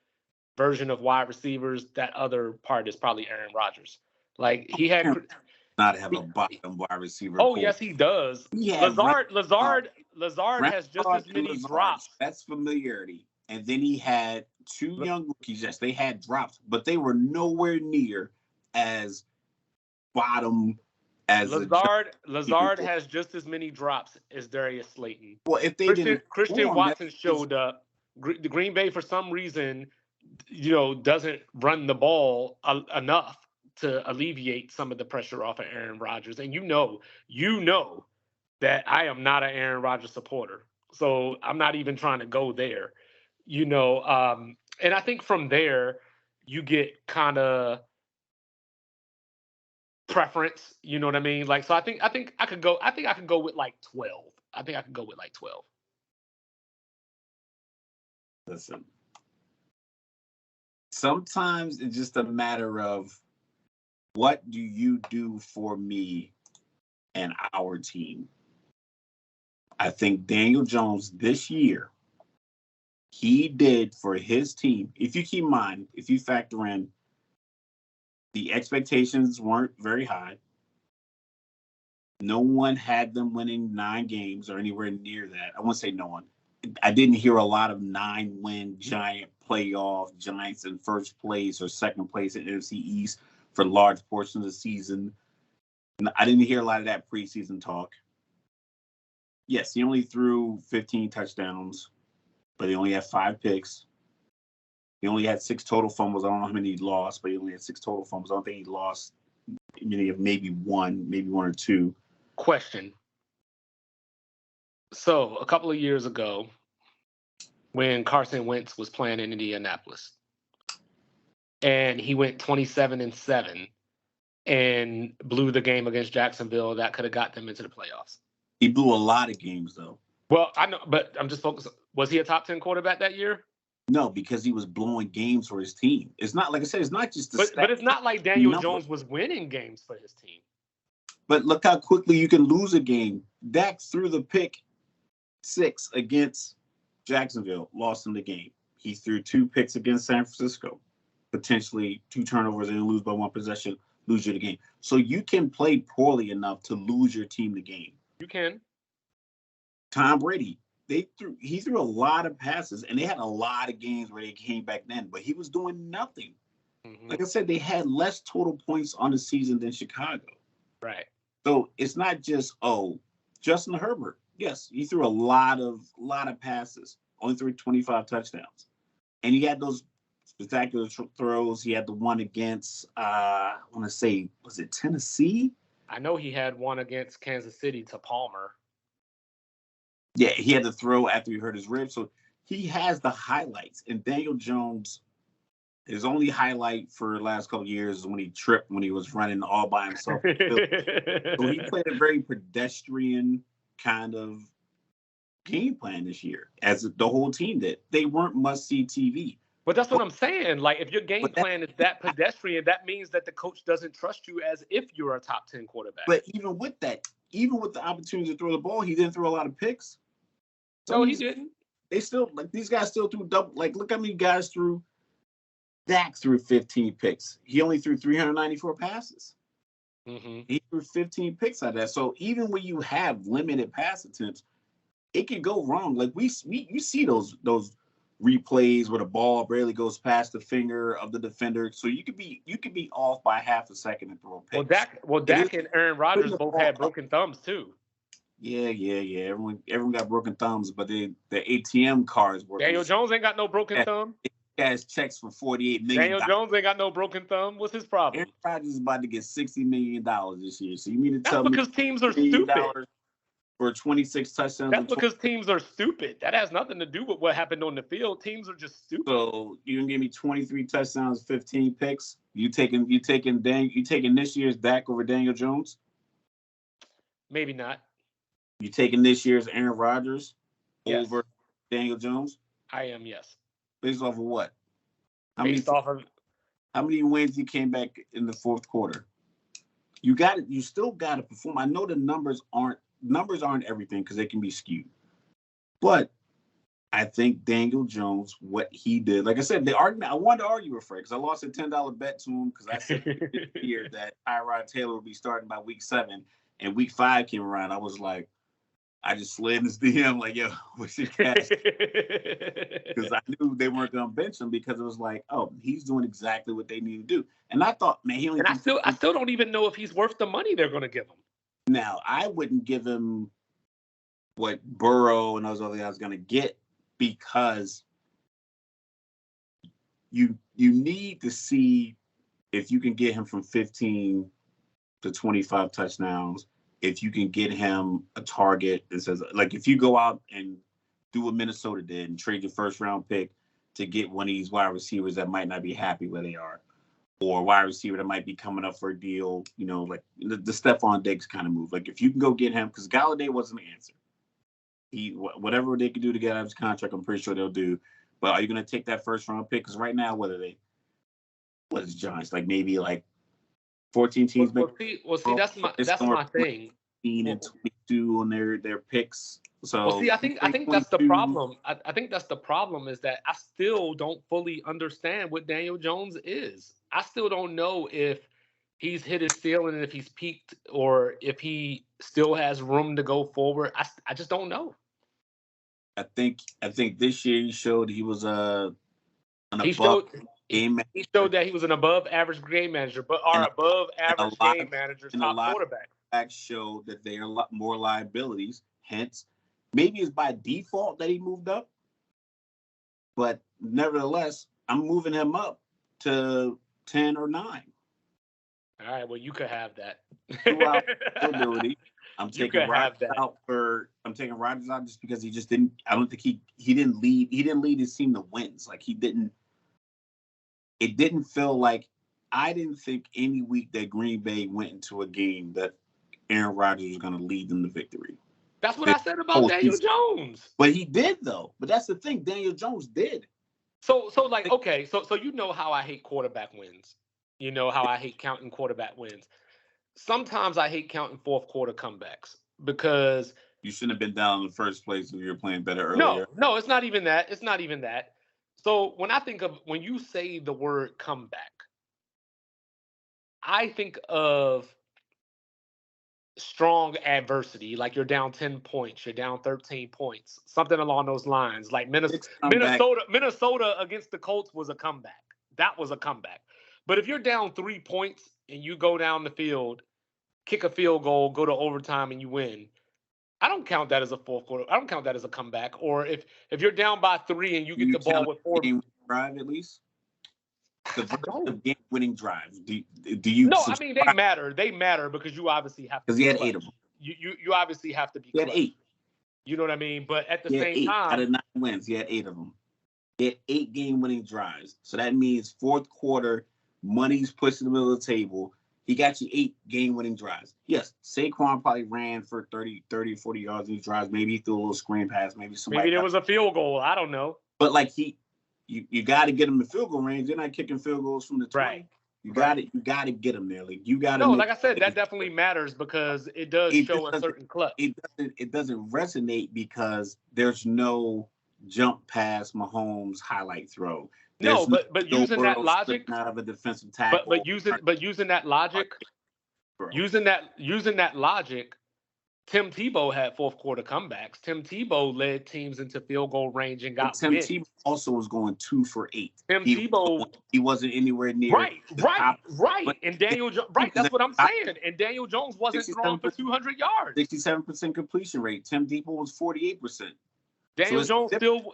version of wide receivers. That other part is probably Aaron Rodgers. Like he had not have a bottom wide receiver. Oh, yes, he does. Lazard has just as many drops. That's familiarity. And then he had 2 young rookies. Yes, they had drops, but they were nowhere near as bottom as Lazard has just as many drops as Darius Slayton. Well, if they Christian Watson showed up, the Green Bay for some reason, doesn't run the ball enough to alleviate some of the pressure off of Aaron Rodgers. And you know that I am not an Aaron Rodgers supporter. So I'm not even trying to go there, and I think from there you get kind of preference, you know what I mean? Like, so I think I could go with like 12. I think I could go with like 12. Listen. Sometimes it's just a matter of what do you do for me and our team? I think Daniel Jones this year, he did for his team. If you keep in mind, if you factor in the expectations weren't very high. No one had them winning 9 games or anywhere near that. I won't say no one. I didn't hear a lot of 9-win giant playoff Giants in first place or second place in NFC East for large portions of the season. I didn't hear a lot of that preseason talk. Yes, he only threw 15 touchdowns, but he only had 5 picks. He only had 6 total fumbles. I don't know how many he lost, but he only had 6 total fumbles. I don't think he lost maybe one or 2. Question. So a couple of years ago, when Carson Wentz was playing in Indianapolis, and he went 27-7 and blew the game against Jacksonville, that could have got them into the playoffs. He blew a lot of games, though. Well, I know, but I'm just focused. Was he a top 10 quarterback that year? No, because he was blowing games for his team. It's not, like I said, it's not just the but it's not like Daniel Jones was winning games for his team. But look how quickly you can lose a game. Dak threw the pick 6 against Jacksonville, lost in the game. He threw 2 picks against San Francisco, potentially 2 turnovers and lose by 1 possession, lose you the game. So you can play poorly enough to lose your team the game. You can. Tom Brady, he threw a lot of passes, and they had a lot of games where they came back then, but he was doing nothing. Mm-hmm. Like I said, they had less total points on the season than Chicago. Right. So it's not just, Justin Herbert. Yes, he threw a lot of passes, only threw 25 touchdowns. And he had those spectacular throws. He had the one against, I want to say, was it Tennessee? I know he had one against Kansas City to Palmer. Yeah, he had to throw after he hurt his ribs. So he has the highlights. And Daniel Jones, his only highlight for the last couple of years is when he tripped when he was running all by himself. So he played a very pedestrian kind of game plan this year, as the whole team did. They weren't must-see TV. But that's what I'm saying. Like, if your game plan is that pedestrian, that means that the coach doesn't trust you as if you're a top 10 quarterback. But even with that, even with the opportunity to throw the ball, he didn't throw a lot of picks. No, he didn't. They still, these guys still threw double. Like, look how many guys threw. Dak threw 15 picks. He only threw 394 passes. Mm-hmm. He threw 15 picks out of that. So even when you have limited pass attempts, it can go wrong. Like you see those replays where the ball barely goes past the finger of the defender, so you could be off by half a second and throw a Well, pick. Dak and Aaron Putting Rodgers the both ball had up. broken thumbs too. Yeah. Everyone got broken thumbs, but the ATM cards working. Daniel Jones ain't got no broken thumb. Guys checks for $48 million. Daniel Jones ain't got no broken thumb. What's his problem? Aaron Rodgers is about to get $60 million this year. So you mean to tell That's me because teams are stupid. For 26 touchdowns? That's because teams are stupid. That has nothing to do with what happened on the field. Teams are just stupid. So you can give me 23 touchdowns, 15 picks. You taking this year's Dak over Daniel Jones? Maybe not. You taking this year's Aaron Rodgers over Daniel Jones? I am, yes. Based off of what? How many wins he came back in the fourth quarter? You still got to perform. I know the numbers aren't everything because they can be skewed. But I think Daniel Jones, what he did, like I said, I wanted to argue with Fred because I lost a $10 bet to him because I said here that Tyrod Taylor would be starting by week 7 and week 5 came around. I was like, I just slid in his DM like, yo, what's your cash? Because I knew they weren't going to bench him because it was like, oh, he's doing exactly what they need to do. And I thought, man, I still don't even know if he's worth the money they're going to give him. Now, I wouldn't give him what Burrow and those other guys going to get because you need to see if you can get him from 15 to 25 touchdowns. If you can get him a target that says, like, if you go out and do what Minnesota did and trade your first round pick to get one of these wide receivers that might not be happy where they are, or a wide receiver that might be coming up for a deal, like the Stephon Diggs kind of move. Like, if you can go get him, because Galladay wasn't the answer. Whatever they can do to get out of his contract, I'm pretty sure they'll do. But are you going to take that first round pick? Because right now, what is Giants? Like, maybe like 14 teams. Well, see, that's my thing. 18 and 22 on their picks. So, well, see, I think that's the problem. I think that's the problem is that I still don't fully understand what Daniel Jones is. I still don't know if he's hit his ceiling and if he's peaked or if he still has room to go forward. I just don't know. I think this year he showed he was he showed that he was an above average game manager, but our above average game managers top quarterback. Facts show that they are a lot more liabilities. Hence, maybe it's by default that he moved up, but nevertheless, I'm moving him up to 10 or 9. All right, well, you could have that. Ability. I'm taking Rodgers out just because he just didn't. I don't think he didn't lead. He didn't lead his team to wins. Like, he didn't. It didn't feel like. I didn't think any week that Green Bay went into a game that Aaron Rodgers was going to lead them to victory. That's what I said about Daniel Jones. But he did, though. But that's the thing. Daniel Jones did. So like, okay, so you know how I hate quarterback wins. You know how I hate counting quarterback wins. Sometimes I hate counting fourth quarter comebacks because you shouldn't have been down in the first place if you were playing better earlier. No, it's not even that. It's not even that. So when you say the word comeback, I think of strong adversity, like you're down 10 points, you're down 13 points, something along those lines. Like Minnesota against the Colts was a comeback. That was a comeback. But if you're down 3 points and you go down the field, kick a field goal, go to overtime, and you win, I don't count that as a fourth quarter. I don't count that as a comeback. Or if you're down by 3 and you get the ball with 4 drive at least. The game-winning drives. Do you? No, I mean they matter. They matter because you obviously have to. Because he had 8 of them. You obviously have to be. He had 8. You know what I mean? But at the same time, out of 9 wins, he had 8 of them. He had 8 game-winning drives. So that means fourth quarter, money's pushed in the middle of the table. He got you 8 game-winning drives. Yes, Saquon probably ran for 30, 40 yards in these drives. Maybe he threw a little screen pass. Maybe there was a field goal. I don't know. But like you got to get him to field goal range. You're not kicking field goals from the 20. Right. You got to get him there. Like, you got to. No, like I said, that definitely matters because it does show a certain clutch. It doesn't resonate because there's no jump pass Mahomes highlight throw. No, but using that logic, out of a defensive tackle. But using that logic, using that logic, Tim Tebow had fourth quarter comebacks. Tim Tebow led teams into field goal range and But got Tim wins. Tebow also was going 2 for 8. Tim Tebow, He wasn't anywhere near right, the right, top. right. But And Daniel, right, was that's at what I'm top saying. And Daniel Jones wasn't throwing for 67%, 200 yards. 67% completion rate. Tim Tebow was 48%. So Daniel it's Jones but still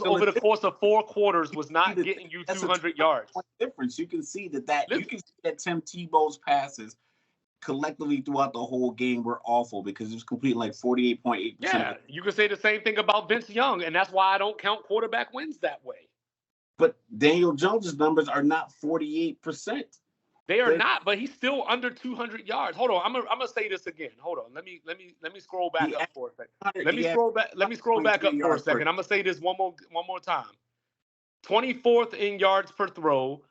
over a the difference. course of 4 quarters You was can see not that getting you that's a 200 yards. point difference. You can see Listen, that Tim Tebow's passes collectively throughout the whole game were awful because he was completing like 48.8%. yeah, you can say the same thing about Vince Young, and that's why I don't count quarterback wins that way. But Daniel Jones's numbers are not 48%. They are They're not, but he's still under 200 yards. Hold on, I'm gonna say this again. Hold on, let me scroll back he up had for a second. 100 Let me he had scroll back. Let me scroll back 123 up for a yards per second. I'm gonna say this one more time. 24th in yards per throw,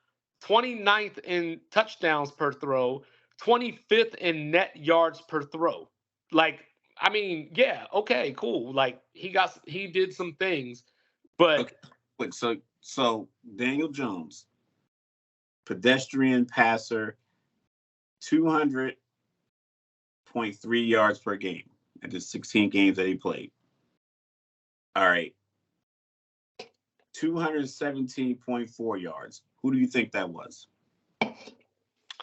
29th in touchdowns per throw, 25th in net yards per throw. Like, I mean, yeah, okay, cool. Like he did some things, but Okay. Wait, so Daniel Jones, pedestrian passer, 200.3 yards per game at the 16 games that he played. All right. 217.4 yards. Who do you think that was?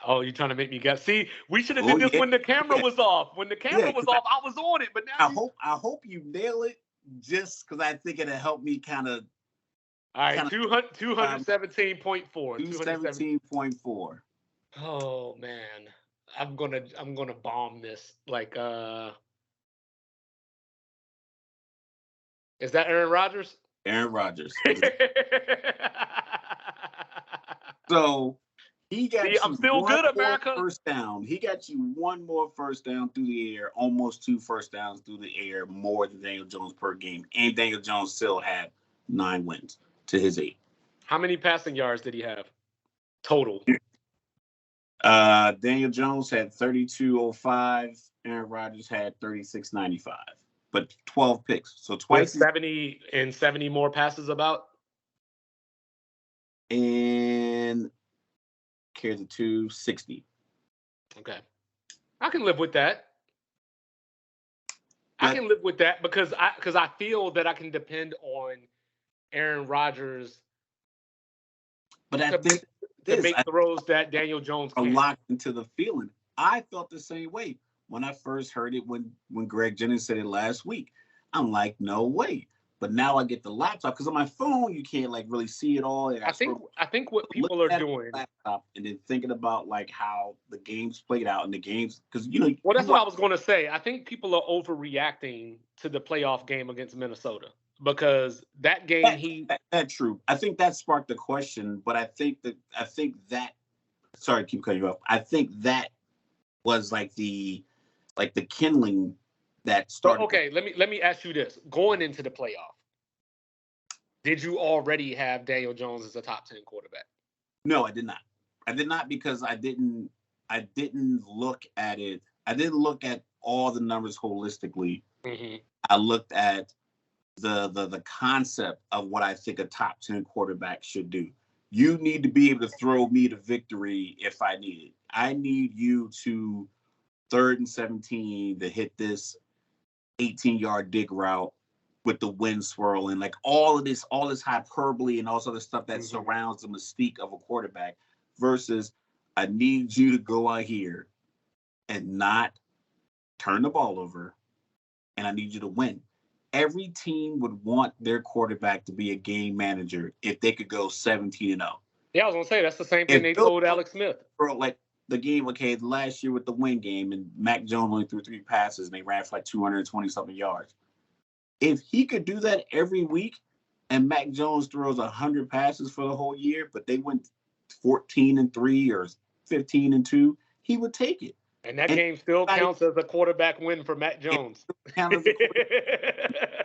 oh, you're trying to make me guess. See, we should have Oh did this yeah, when the camera yeah, was off. When the camera yeah. was off, I was on it, but now I you. hope you nail it just because I think it'll help me kind of All right, 217.4. 217. 217.4. Oh man. I'm gonna bomb this. Like is that Aaron Rodgers? Aaron Rodgers. So he got See, I'm you still one good, more America. first down. He got you one more first down through the air, almost 2 first downs through the air, more than Daniel Jones per game. And Daniel Jones still had 9 wins to his 8. How many passing yards did he have total? Daniel Jones had 3205. Aaron Rodgers had 3695. But 12 picks. So With twice 70 more passes about? and carries the 260. Okay. I can live with that. I But can live with that because I feel that I can depend on Aaron Rodgers I to think make throws that Daniel Jones are can't. locked into the feeling. I felt the same way when I first heard it when Greg Jennings said it last week. I'm like, no way. But now I get the laptop because on my phone you can't like really see it all. I think what people are doing. Laptop and then thinking about like how the games played out and the games because Well, that's what I was going to say. I think people are overreacting to the playoff game against Minnesota because that game that's true. I think that sparked the question, but I think that sorry to keep cutting you off. I think that was like the kindling that started. Okay, let me ask you this: going into the playoff, did you already have Daniel Jones as a top 10 quarterback? No, I did not. I did not because I didn't look at it. I didn't look at all the numbers holistically. Mm-hmm. I looked at the concept of what I think a top 10 quarterback should do. You need to be able to throw me to victory if I need it. I need you to 3rd and 17 to hit this 18-yard dig route with the wind swirling, like all this hyperbole and all this other stuff that surrounds the mystique of a quarterback versus I need you to go out here and not turn the ball over, and I need you to win. Every team would want their quarterback to be a game manager if they could go 17-0. Yeah, I was gonna say that's the same thing they told Alex Smith. Bro, like the game, okay, last year with the win game, and Mac Jones only threw 3 passes and they ran for like 220-something yards. If he could do that every week, and Mac Jones throws 100 passes for the whole year, but they went 14-3 or 15-2, he would take it. And that game still counts as a quarterback win for Mac Jones. But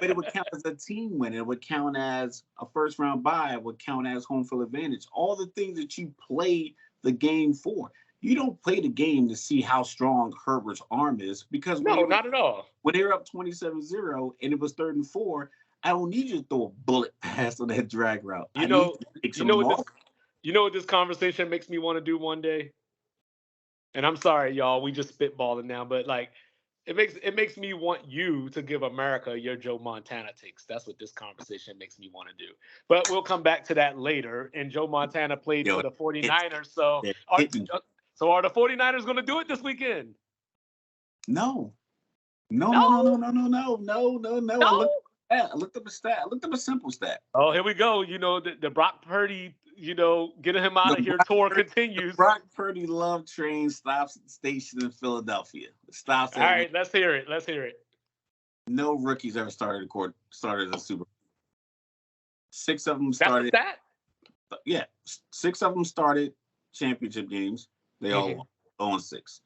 it would count as a team win. It would count as a first-round bye. It would count as home field advantage. All the things that you play the game for. You don't play the game to see how strong Herbert's arm is because not at all. When they were up 27-0 and it was 3rd and 4, I don't need you to throw a bullet pass on that drag route. You know what this conversation makes me want to do one day? And I'm sorry, y'all, we just spitballing now, but like it makes me want you to give America your Joe Montana takes. That's what this conversation makes me want to do. But we'll come back to that later. And Joe Montana played Yo, for the it's 49ers. So they're are hitting. are the 49ers going to do it this weekend? No, no, No, no, no, no, no, no, no, no, no, no. no. I looked up a stat. I looked up a simple stat. Oh, here we go. The Brock Purdy, getting him out The of here Brock tour Purdy, the continues. Brock Purdy love train stops at the station in Philadelphia. It stops All at right, let's hear it. Let's hear it. no rookies ever started a Super Bowl. 6 of them That's the started. stat. Yeah, 6 of them started championship games. They all won 6.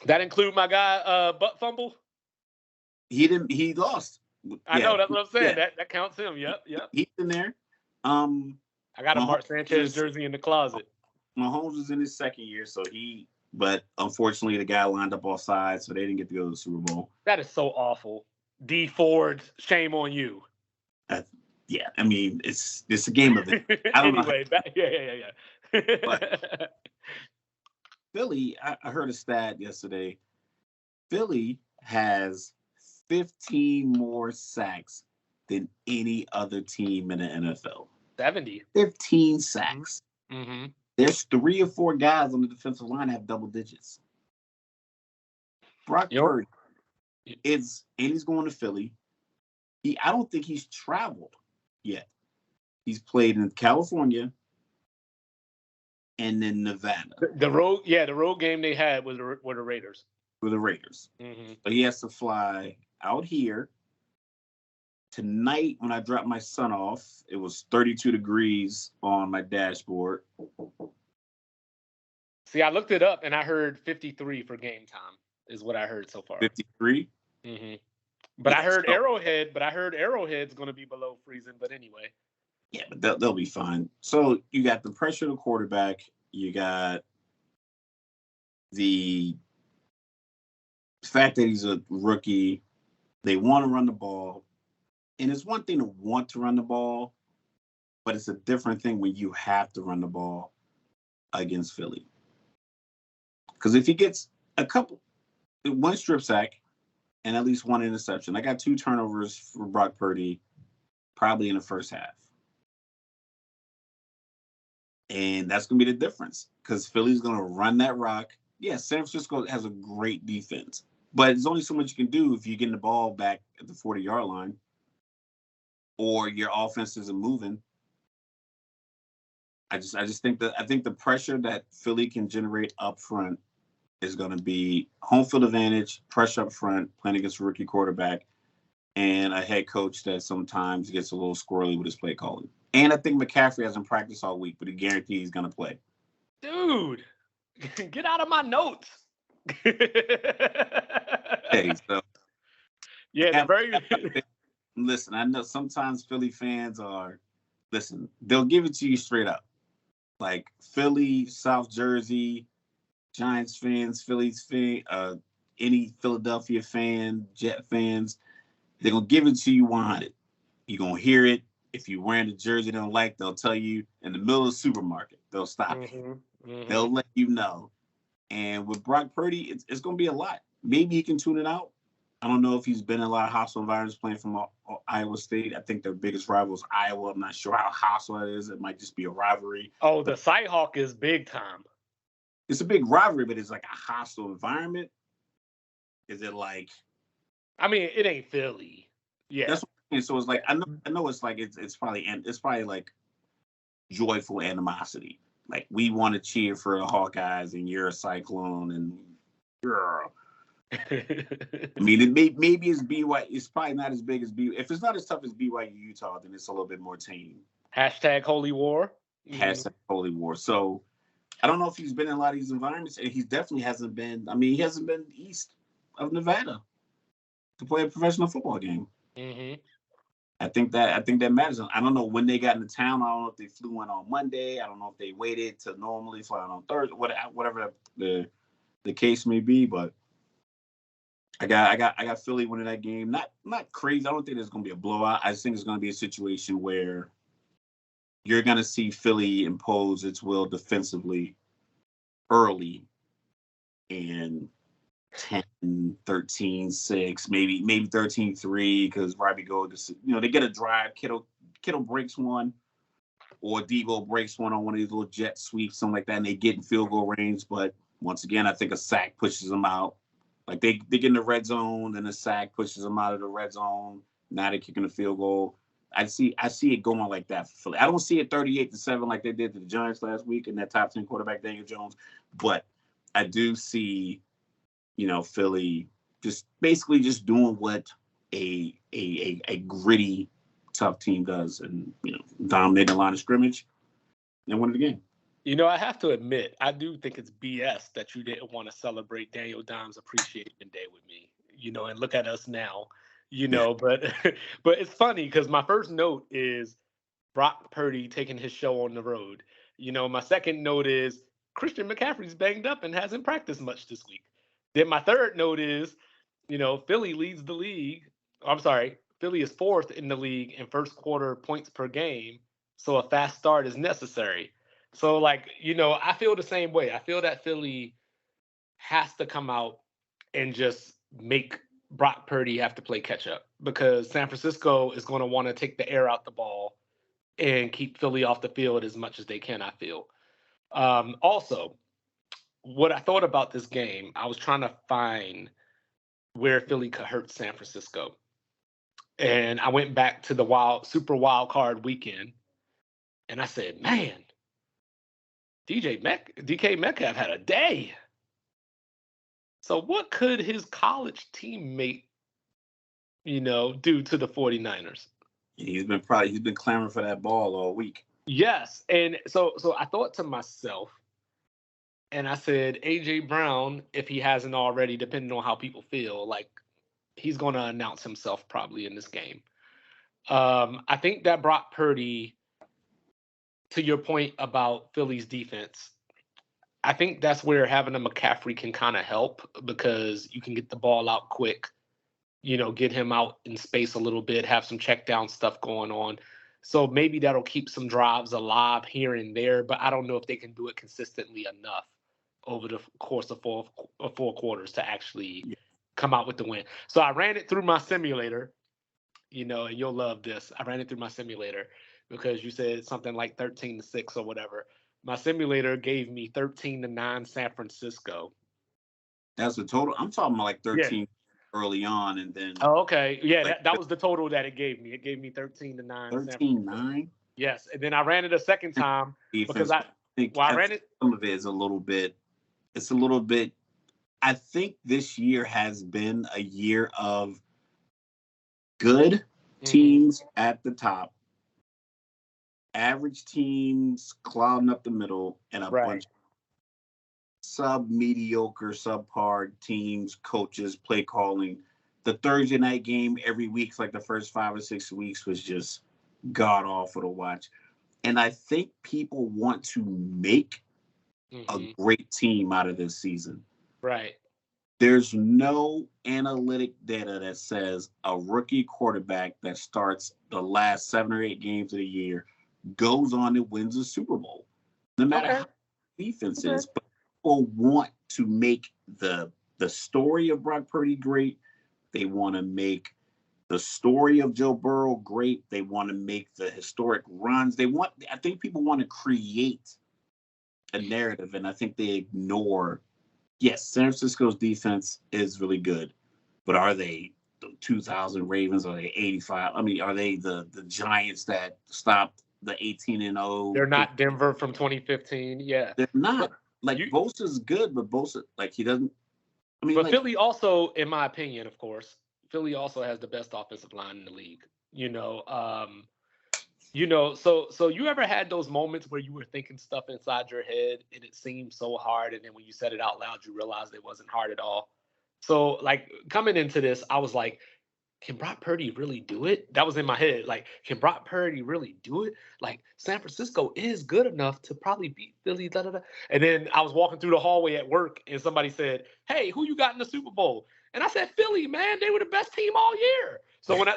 That include my guy, Butt Fumble. He didn't. He lost. I know that's what I'm saying. Yeah. That counts him. Yep. He's in there. I got a Mark Sanchez jersey in the closet. Mahomes was in his second year, but unfortunately the guy lined up off sides, so they didn't get to go to the Super Bowl. That is so awful. D Ford, shame on you. Yeah, I mean it's a game of it. I don't know. Yeah. But Philly, I heard a stat yesterday. Philly has 15 more sacks than any other team in the NFL. 70. 15 sacks. Mm-hmm. There's 3 or 4 guys on the defensive line that have double digits. Brock Purdy he's going to Philly. I don't think he's traveled yet. He's played in California and then Nevada. The road game they had was were the Raiders. With the Raiders. Mm-hmm. So he has to fly out here. Tonight, when I dropped my son off, it was 32 degrees on my dashboard. See, I looked it up and I heard 53 for game time is what I heard so far. 53? Mm-hmm. But I heard Arrowhead's going to be below freezing. But anyway. Yeah, but they'll be fine. So you got the pressure of the quarterback. You got the fact that he's a rookie. They want to run the ball. And it's one thing to want to run the ball, but it's a different thing when you have to run the ball against Philly. Because if he gets one strip sack and at least 1 interception, I got 2 turnovers for Brock Purdy, probably in the first half. And that's going to be the difference because Philly's going to run that rock. Yeah, San Francisco has a great defense, but there's only so much you can do if you're getting the ball back at the 40-yard line or your offense isn't moving. I think the pressure that Philly can generate up front is going to be home field advantage, pressure up front, playing against a rookie quarterback, and a head coach that sometimes gets a little squirrely with his play calling. And I think McCaffrey hasn't practiced all week, but he guarantees he's going to play. Dude, get out of my notes. Hey, so yeah, listen, I know sometimes Philly fans they'll give it to you straight up. Like Philly, South Jersey, Giants fans, Phillies fan, any Philadelphia fan, Jet fans, they're going to give it to you 100. You're going to hear it. If you're wearing a jersey they don't like, they'll tell you in the middle of the supermarket. They'll stop you. Mm-hmm. They'll let you know. And with Brock Purdy, it's going to be a lot. Maybe he can tune it out. I don't know if he's been in a lot of hostile environments playing from Iowa State. I think their biggest rival is Iowa. I'm not sure how hostile it is. It might just be a rivalry. Oh, the Cyhawk is big time. It's a big rivalry, but it's like a hostile environment. Is it like? I mean, it ain't Philly. Yeah. That's what I'm saying. So it's like I know it's like it's probably like joyful animosity. Like we want to cheer for the Hawkeyes and you're a Cyclone and you're. I mean, maybe it's BYU. It's probably not as big as BYU. If it's not as tough as BYU Utah, then it's a little bit more tame. #Holy War. #Holy War. So I don't know if he's been in a lot of these environments, and he definitely hasn't been. I mean, he hasn't been east of Nevada to play a professional football game. Mm-hmm. I think that matters. I don't know when they got into town. I don't know if they flew in on Monday. I don't know if they waited to normally fly on Thursday. Whatever the case may be, but. I got Philly winning that game. Not crazy. I don't think there's going to be a blowout. I just think it's going to be a situation where you're going to see Philly impose its will defensively early, and 10, 13, 6, maybe 13-3 because Robbie Gold, they get a drive. Kittle breaks one, or Debo breaks one on one of these little jet sweeps, something like that, and they get in field goal range. But once again, I think a sack pushes them out. Like they get in the red zone, then a sack pushes them out of the red zone. Now they're kicking the field goal. I see it going like that for Philly. I don't see it 38-7 like they did to the Giants last week and that top 10 quarterback Daniel Jones, but I do see, Philly just basically just doing what a gritty, tough team does, and dominating the line of scrimmage and win the game. I have to admit, I do think it's BS that you didn't want to celebrate Daniel Dimes Appreciation Day with me. And look at us now. But but it's funny because my first note is Brock Purdy taking his show on the road. My second note is Christian McCaffrey's banged up and hasn't practiced much this week. Then my third note is, Philly leads the league. I'm sorry, Philly is fourth in the league in first quarter points per game. So a fast start is necessary. So I feel the same way. I feel that Philly has to come out and just make Brock Purdy have to play catch up because San Francisco is going to want to take the air out the ball and keep Philly off the field as much as they can, I feel. Also, what I thought about this game, I was trying to find where Philly could hurt San Francisco. And I went back to the super wild card weekend, and I said, man, DK Metcalf had a day. So what could his college teammate, do to the 49ers? He's been clamoring for that ball all week. Yes. And so I thought to myself, and I said, AJ Brown, if he hasn't already, depending on how people feel, he's going to announce himself probably in this game. I think that Brock Purdy, to your point about Philly's defense, I think that's where having a McCaffrey can kind of help because you can get the ball out quick, get him out in space a little bit, have some check down stuff going on. So maybe that'll keep some drives alive here and there, but I don't know if they can do it consistently enough over the course of four quarters to actually come out with the win. So I ran it through my simulator, and you'll love this. I ran it through my simulator because you said something like 13-6 or whatever. My simulator gave me 13-9 San Francisco. That's the total. I'm talking about 13 early on, and then. Oh, okay. Yeah, that was the total that it gave me. It gave me 13-9. 13-9. Yes, and then I ran it a second time because I ran it. Some of it is a little bit. It's a little bit. I think this year has been a year of good teams at the top, average teams clouding up the middle, and a bunch of sub-mediocre, subpar teams, coaches, play calling. The Thursday night game every week, the first 5 or 6 weeks, was just god-awful to watch. And I think people want to make a great team out of this season. Right. There's no analytic data that says a rookie quarterback that starts the last 7 or 8 games of the year goes on and wins a Super Bowl, no matter how defense is. But people want to make the story of Brock Purdy great. They want to make the story of Joe Burrow great. They want to make the historic runs. I think people want to create a narrative, and I think they ignore. Yes, San Francisco's defense is really good, but are they the 2000 Ravens? Are they 85? I mean, are they the Giants that stopped the 18-0? They're not Denver from 2015. Yeah, they're not. Bosa's good, but Bosa, he doesn't. I mean, but Philly also, in my opinion, of course, Philly also has the best offensive line in the league. So you ever had those moments where you were thinking stuff inside your head and it seemed so hard, and then when you said it out loud, you realized it wasn't hard at all? So coming into this, I was like, can Brock Purdy really do it? That was in my head. Can Brock Purdy really do it? San Francisco is good enough to probably beat Philly. Da, da, da. And then I was walking through the hallway at work, and somebody said, hey, who you got in the Super Bowl? And I said, Philly, man. They were the best team all year. So when I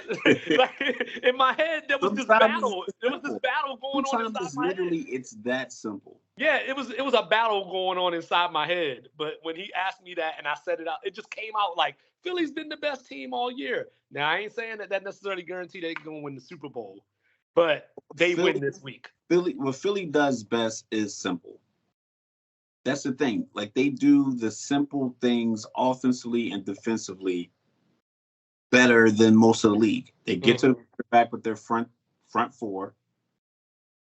like in my head, there was this battle. There was this battle going on inside my head. It's that simple. Yeah, it was a battle going on inside my head. But when he asked me that and I said it out, it just came out like Philly's been the best team all year. Now I ain't saying that necessarily guarantee they're gonna win the Super Bowl, but they win this week. What Philly does best is simple. That's the thing. Like they do the simple things offensively and defensively better than most of the league. They get to the quarterback with their front four.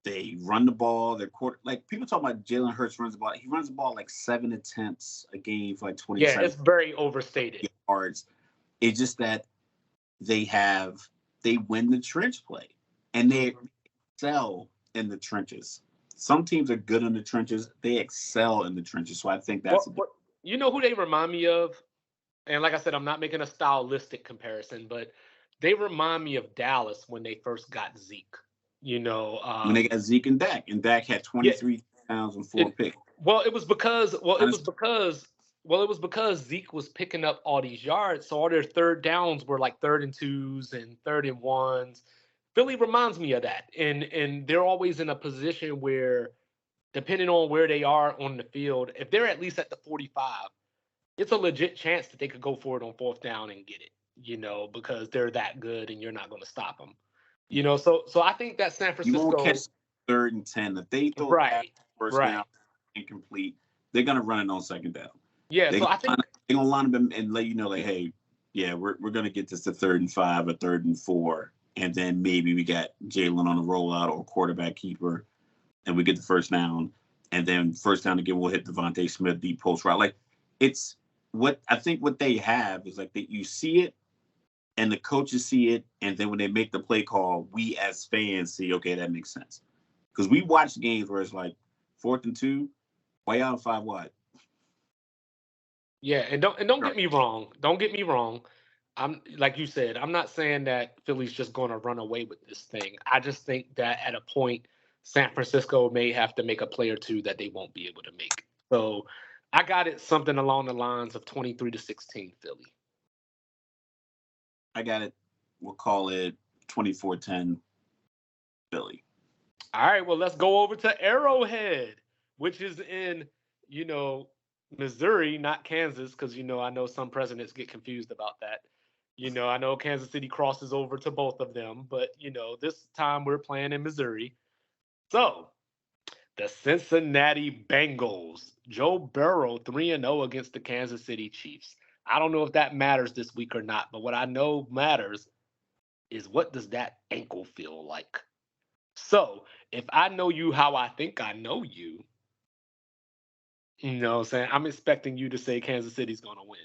They run the ball. Their quarter, like people talk about Jalen Hurts runs the ball. He runs the ball like 7 attempts a game for like 27. Yeah, it's very overstated. Yards. It's just that they win the trench play and they excel in the trenches. Some teams are good in the trenches. They excel in the trenches. So I think that's you know who they remind me of? And like I said, I'm not making a stylistic comparison, but they remind me of Dallas when they first got Zeke. You know, when they got Zeke and Dak had 23 touchdowns and 4 picks. It was because Zeke was picking up all these yards, so all their third downs were like 3rd and 2s and 3rd and 1s. Philly reminds me of that, and they're always in a position where, depending on where they are on the field, if they're at least at the 45, it's a legit chance that they could go for it on 4th down and get it. You know, because they're that good, and you're not going to stop them. You know, so I think that San Francisco. You won't catch 3rd and 10 if they throw first down incomplete. They're gonna run it on 2nd down. Yeah, so I think they're gonna line them and let you know, like, hey, yeah, we're gonna get this to 3rd and 5 or 3rd and 4, and then maybe we got Jalen on a rollout or quarterback keeper, and we get the 1st down, and then 1st down again we'll hit Devontae Smith deep post route. Like it's what I think what they have is like that you see it. And the coaches see it, and then when they make the play call, we as fans see, okay, that makes sense. Because we watch games where it's like 4th and 2, way out of 5 wide. Yeah, and don't get me wrong. Don't get me wrong. I'm like you said, I'm not saying that Philly's just going to run away with this thing. I just think that at a point, San Francisco may have to make a play or two that they won't be able to make. So I got it something along the lines of 23-16 Philly. I got it. We'll call it 24-10 Philly. All right, well, let's go over to Arrowhead, which is in, Missouri, not Kansas, because, I know some presidents get confused about that. I know Kansas City crosses over to both of them, but, this time we're playing in Missouri. So, the Cincinnati Bengals, Joe Burrow 3-0 against the Kansas City Chiefs. I don't know if that matters this week or not, but what I know matters is what does that ankle feel like? So if I know you how I think I know you, you know what I'm saying? I'm expecting you to say Kansas City's going to win.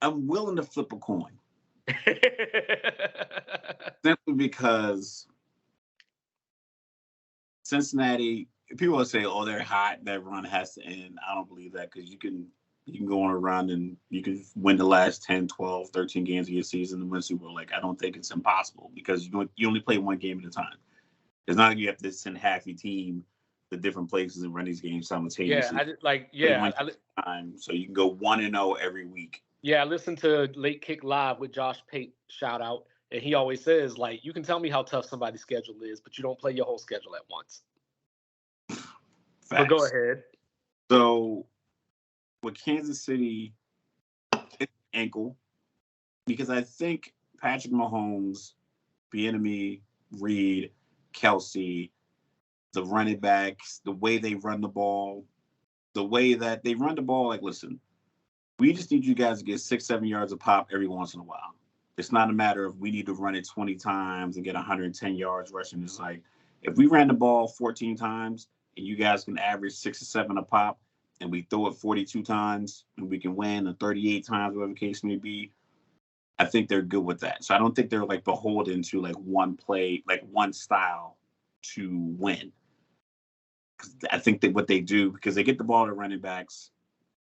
I'm willing to flip a coin. Simply because Cincinnati, people will say, oh, they're hot, that run has to end. I don't believe that because you can go on a run and you can win the last 10, 12, 13 games of your season and win Super Bowl. Like, I don't think it's impossible because you only play one game at a time. It's not like you have to send half your team to different places and run these games simultaneously. So you can go 1-0 every week. Yeah, I listened to Late Kick Live with Josh Pate, shout out, and he always says, like, you can tell me how tough somebody's schedule is, but you don't play your whole schedule at once. But go ahead. So with Kansas City, it's ankle, because I think Patrick Mahomes, Bieniemy, Reed, Kelsey, the running backs, the way they run the ball, like, listen, we just need you guys to get 6-7 yards of pop every once in a while. It's not a matter of we need to run it 20 times and get 110 yards rushing. It's like, if we ran the ball 14 times and you guys can average 6 or 7 a pop, and we throw it 42 times and we can win, or 38 times, whatever the case may be, I think they're good with that. So I don't think they're like beholden to like one play, like one style to win. Because I think that what they do, because they get the ball to running backs,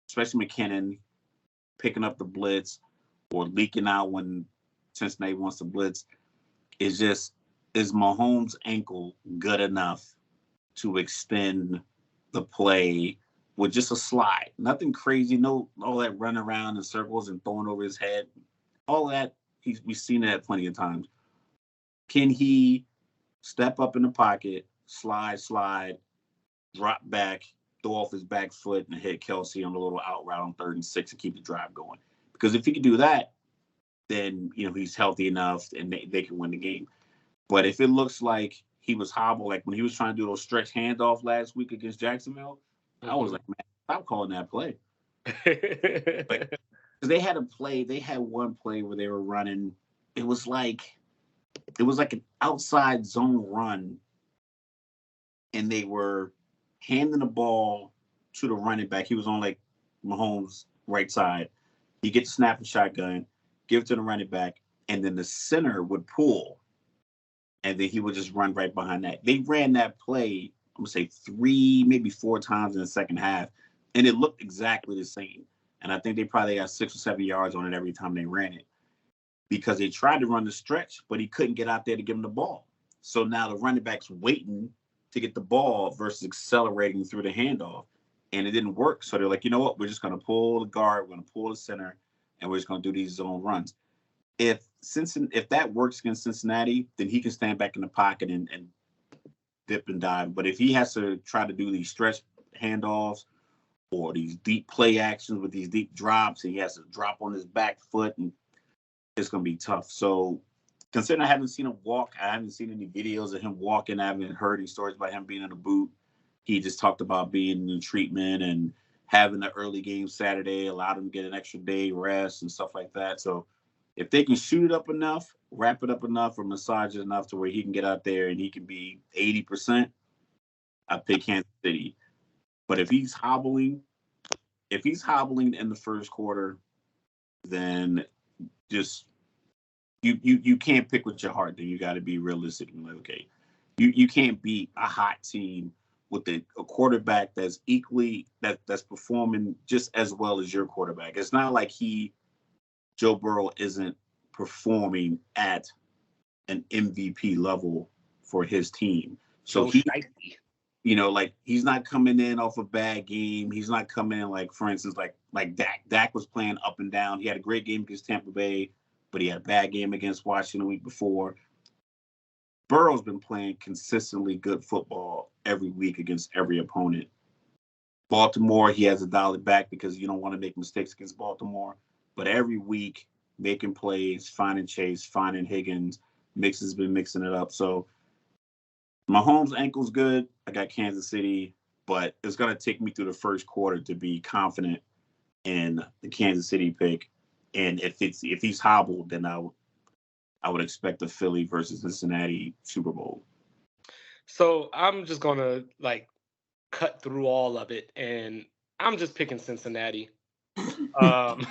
especially McKinnon, picking up the blitz or leaking out when Cincinnati wants to blitz, is Mahomes' ankle good enough to extend the play with just a slide. Nothing crazy, no all that running around in circles and throwing over his head. All that, we've seen that plenty of times. Can he step up in the pocket, slide, drop back, throw off his back foot, and hit Kelsey on a little out route on 3rd and 6 and keep the drive going? Because if he can do that, then he's healthy enough and they can win the game. But if it looks like he was hobbled, like when he was trying to do those stretch handoff last week against Jacksonville, I was like, man, stop calling that play. Because they had one play where they were running. It was like an outside zone run, and they were handing the ball to the running back. He was on like Mahomes' right side. He gets snap a shotgun, give it to the running back, and then the center would pull, and then he would just run right behind that. They ran that play, I'm gonna say 3, maybe 4 times in the second half, and it looked exactly the same. And I think they probably got 6 or 7 yards on it every time they ran it, because they tried to run the stretch, but he couldn't get out there to give him the ball. So now the running back's waiting to get the ball versus accelerating through the handoff, and it didn't work. So they're like, you know what? We're just going to pull the guard, we're going to pull the center, and we're just going to do these zone runs. If that works against Cincinnati, then he can stand back in the pocket and dip and dive. But if he has to try to do these stretch handoffs or these deep play actions with these deep drops, and he has to drop on his back foot, and it's going to be tough. So considering I haven't seen him walk, I haven't seen any videos of him walking. I haven't heard any stories about him being in a boot. He just talked about being in treatment and having the early game Saturday, allowed him to get an extra day rest and stuff like that. So if they can shoot it up enough, wrap it up enough, or massage it enough to where he can get out there and he can be 80%, I pick Kansas City. But if he's hobbling in the first quarter, then just you can't pick with your heart. Then you got to be realistic and like, okay, you can't beat a hot team with a quarterback that's that's performing just as well as your quarterback. It's not like Joe Burrow isn't performing at an MVP level for his team. So he's not coming in off a bad game. He's not coming in like, for instance, like Dak. Dak was playing up and down. He had a great game against Tampa Bay, but he had a bad game against Washington the week before. Burrow's been playing consistently good football every week against every opponent. Baltimore, he has a dial back because you don't want to make mistakes against Baltimore. But every week, making plays, finding Chase, finding Higgins, Mixon's been mixing it up. So Mahomes' ankle's good. I got Kansas City, but it's going to take me through the first quarter to be confident in the Kansas City pick. And if he's hobbled, then I would expect the Philly versus Cincinnati Super Bowl. So I'm just gonna cut through all of it, and I'm just picking Cincinnati. I'm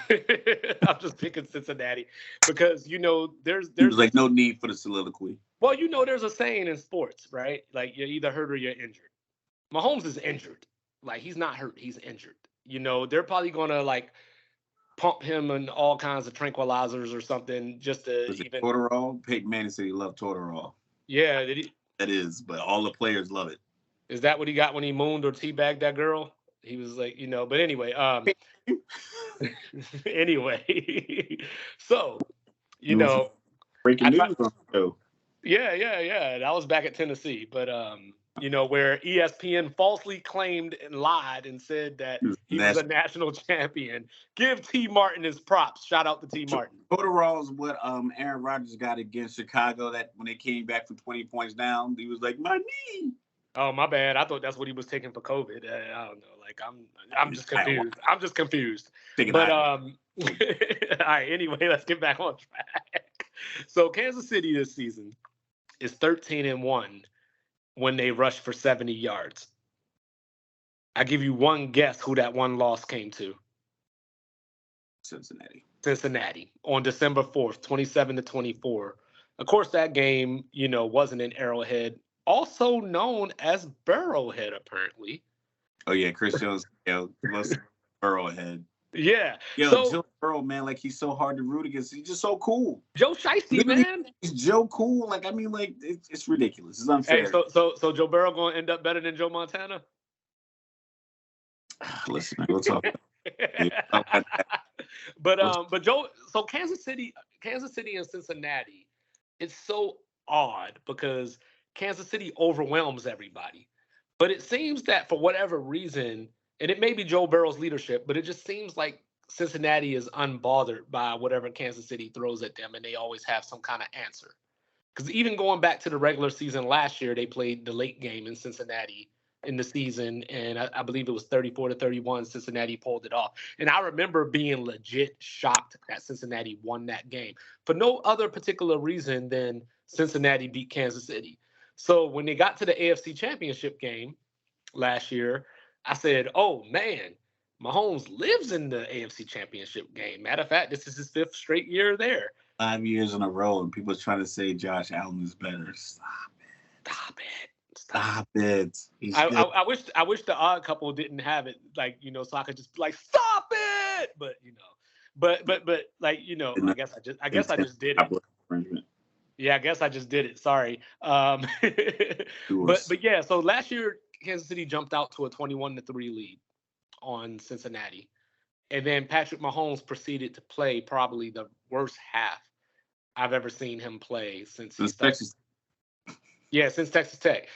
just picking Cincinnati because there's like no need for the soliloquy. Well, there's a saying in sports, right? Like you're either hurt or you're injured. Mahomes is injured. Like he's not hurt, he's injured. They're probably gonna pump him in all kinds of tranquilizers or something just to even. Toradol? Peyton Manning said he loved Toradol. Yeah, did he? That is, but all the players love it. Is that what he got when he mooned or teabagged that girl? He was like, but anyway, anyway, so, breaking news on the show. Yeah. That was back at Tennessee, but, where ESPN falsely claimed and lied and said that he was a national champion. Give T. Martin his props. Shout out to T. Martin. Toradol is what Aaron Rodgers got against Chicago. That when they came back from 20 points down, he was like, my knee. Oh, my bad. I thought that's what he was taking for COVID. I don't know. I'm just confused. I'm just confused. But all right. Anyway, let's get back on track. So Kansas City this season is 13-1 when they rushed for 70 yards. I give you one guess who that one loss came to. Cincinnati on December 4th, 27-24. Of course, that game, wasn't in Arrowhead, also known as Burrowhead, apparently. Oh yeah, Chris Jones, Burrowhead. Yeah. Joe Burrow, man, he's so hard to root against. He's just so cool. Joe Shiesty, man. He's Joe cool. It's ridiculous. It's unfair. Hey, so Joe Burrow gonna end up better than Joe Montana? Listen, man, we'll talk about that. But Joe, so Kansas City and Cincinnati, it's so odd because Kansas City overwhelms everybody. But it seems that for whatever reason, and it may be Joe Burrow's leadership, but it just seems like Cincinnati is unbothered by whatever Kansas City throws at them, and they always have some kind of answer. Because even going back to the regular season last year, they played the late game in Cincinnati in the season, and I believe it was 34-31. Cincinnati pulled it off, and I remember being legit shocked that Cincinnati won that game for no other particular reason than Cincinnati beat Kansas City. So when they got to the AFC Championship game last year, I said, "Oh man, Mahomes lives in the AFC Championship game." Matter of fact, this is his 5th straight year there. 5 years in a row, and people trying to say Josh Allen is better. Stop it. Stop it. I wish the odd couple didn't have it, like, so I could just be like, stop it. But like, I guess I just did it. Yeah, I guess I just did it. Sorry. But yeah, so last year Kansas City jumped out to a 21-3 lead on Cincinnati. And then Patrick Mahomes proceeded to play probably the worst half I've ever seen him play since Texas. Yeah, since Texas Tech.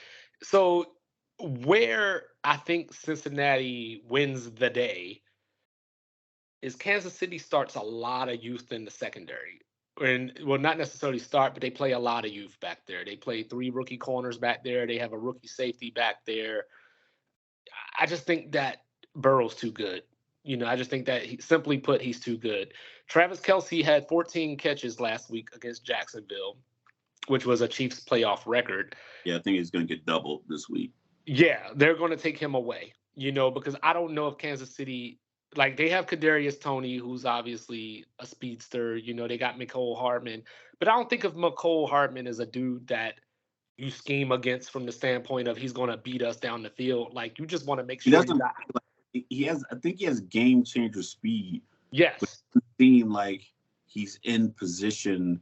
So where I think Cincinnati wins the day is Kansas City starts a lot of youth in the secondary. And well, not necessarily start, but they play a lot of youth back there. They play 3 rookie corners back there. They have a rookie safety back there. I just think that Burrow's too good. I just think that simply put, he's too good. Travis Kelce had 14 catches last week against Jacksonville, which was a Chiefs playoff record. Yeah, I think he's going to get doubled this week. Yeah, they're going to take him away, because I don't know if Kansas City, like, they have Kadarius Toney, who's obviously a speedster. They got Mecole Hardman, but I don't think of Mecole Hardman as a dude that you scheme against from the standpoint of he's going to beat us down the field. Like, you just want to make sure I think he has game changer speed. Yes. But it doesn't seem like he's in position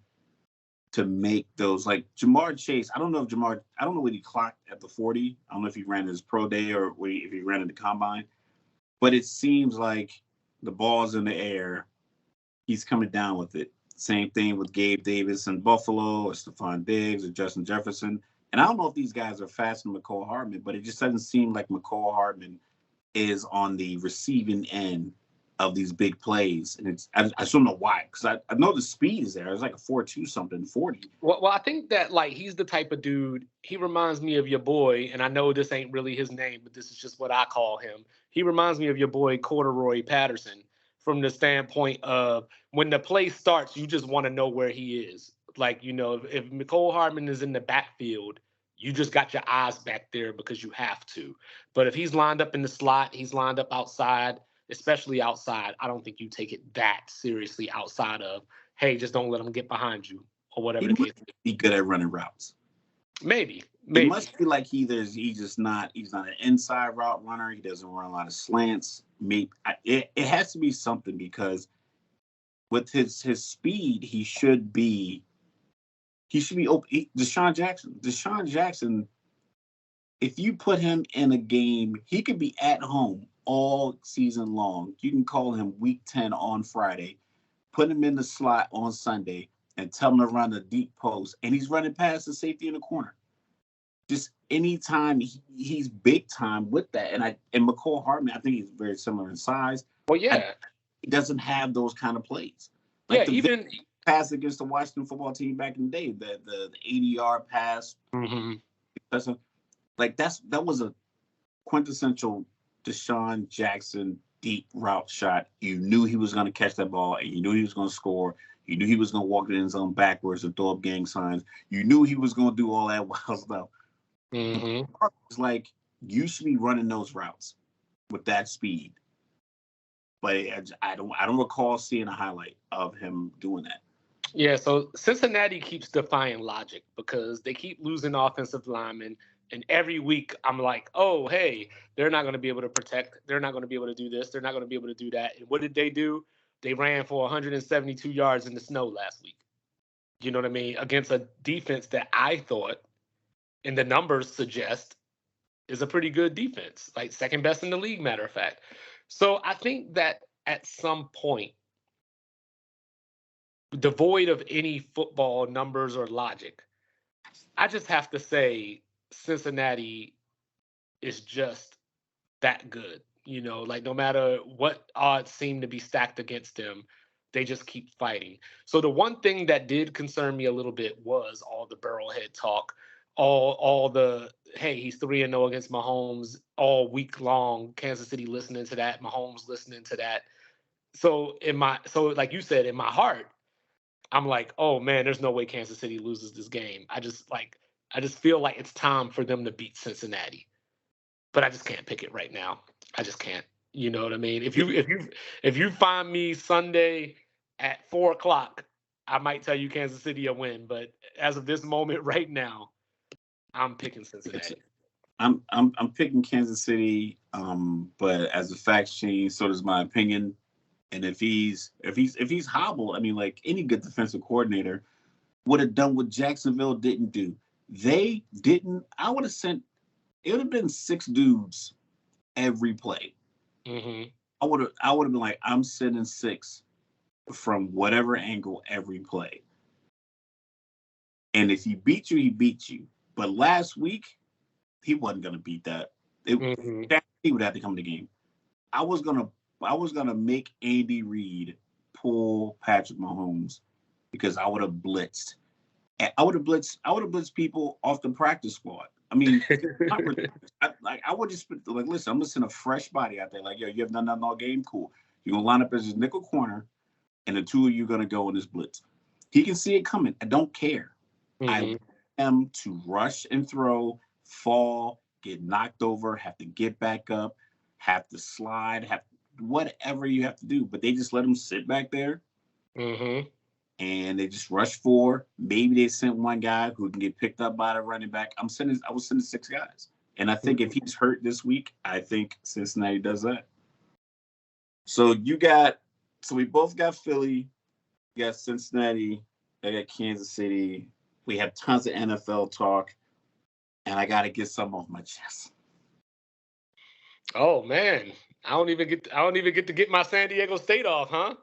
to make those, like Jamar Chase. I don't know what he clocked at the 40. I don't know if he ran his pro day or if he ran in the combine, but it seems like the ball's in the air. He's coming down with it. Same thing with Gabe Davis in Buffalo, or Stephon Diggs, or Justin Jefferson. And I don't know if these guys are faster than Mecole Hardman, but it just doesn't seem like Mecole Hardman is on the receiving end of these big plays. And I just don't know why, because I know the speed is there. It's like a 4.2 something, 40. Well, I think that, like, he's the type of dude, he reminds me of your boy, and I know this ain't really his name, but this is just what I call him. He reminds me of your boy Corduroy Patterson, from the standpoint of when the play starts, you just want to know where he is. Like, if Mecole Hardman is in the backfield, you just got your eyes back there because you have to. But if he's lined up in the slot, he's lined up outside, especially outside, I don't think you take it that seriously outside of, hey, just don't let him get behind you or whatever the case. Be good at running routes. Maybe. It must be like he's not an inside route runner. He doesn't run a lot of slants. It has to be something, because with his speed, he should be open. Deshaun Jackson, if you put him in a game, he could be at home all season long. You can call him week 10 on Friday, put him in the slot on Sunday, and tell him to run a deep post, and he's running past the safety in the corner. Just anytime he's big time with that. And Mecole Hardman, I think he's very similar in size. Well, yeah. He doesn't have those kind of plays. Like, yeah, even pass against the Washington football team back in the day, the 80-yard pass. Mm-hmm. That was a quintessential Deshaun Jackson deep route shot. You knew he was going to catch that ball, and you knew he was going to score. You knew he was going to walk the end zone backwards or throw up gang signs. You knew he was going to do all that wild stuff. Mm-hmm. It's like, you should be running those routes with that speed. But I don't recall seeing a highlight of him doing that. Yeah, so Cincinnati keeps defying logic because they keep losing offensive linemen. And every week I'm like, oh, hey, they're not going to be able to protect. They're not going to be able to do this. They're not going to be able to do that. And what did they do? They ran for 172 yards in the snow last week. You know what I mean? Against a defense that I thought, and the numbers suggest, is a pretty good defense, like second best in the league, matter of fact. So I think that at some point, devoid of any football numbers or logic, I just have to say Cincinnati is just that good. Like no matter what odds seem to be stacked against them, they just keep fighting. So the one thing that did concern me a little bit was all the Burrowhead talk, all the hey, he's 3-0 against Mahomes all week long. Kansas City listening to that, Mahomes listening to that. So like you said, in my heart, I'm like, oh man, there's no way Kansas City loses this game. I just feel like it's time for them to beat Cincinnati, but I just can't pick it right now. I just can't. You know what I mean? If you find me Sunday at 4 o'clock, I might tell you Kansas City a win. But as of this moment right now, I'm picking Cincinnati. I'm picking Kansas City. But as the facts change, so does my opinion. And if he's hobbled, I mean, like any good defensive coordinator would have done what Jacksonville didn't do. They didn't. I would have sent. It would have been 6 dudes every play. Mm-hmm. I would have been like, I'm sending 6 from whatever angle every play. And if he beat you, he beat you. But last week, he wasn't gonna beat that. He would have to come to the game. I was gonna make Andy Reid pull Patrick Mahomes because I would have blitzed. I would have blitzed people off the practice squad. I mean, I would just like, listen, I'm gonna send a fresh body out there. Like, yo, you have done nothing all game, cool. You're gonna line up as his nickel corner, and the 2 of you are gonna go in this blitz. He can see it coming. I don't care. I want him to rush and throw, fall, get knocked over, have to get back up, have to slide, have whatever you have to do. But they just let him sit back there. And they just rush 4. Maybe they sent one guy who can get picked up by the running back. I was sending 6 guys. And I think if he's hurt this week, I think Cincinnati does that. So we both got Philly, we got Cincinnati, I got Kansas City. We have tons of NFL talk, and I got to get some off my chest. Oh man, I don't even get to get my San Diego State off, huh?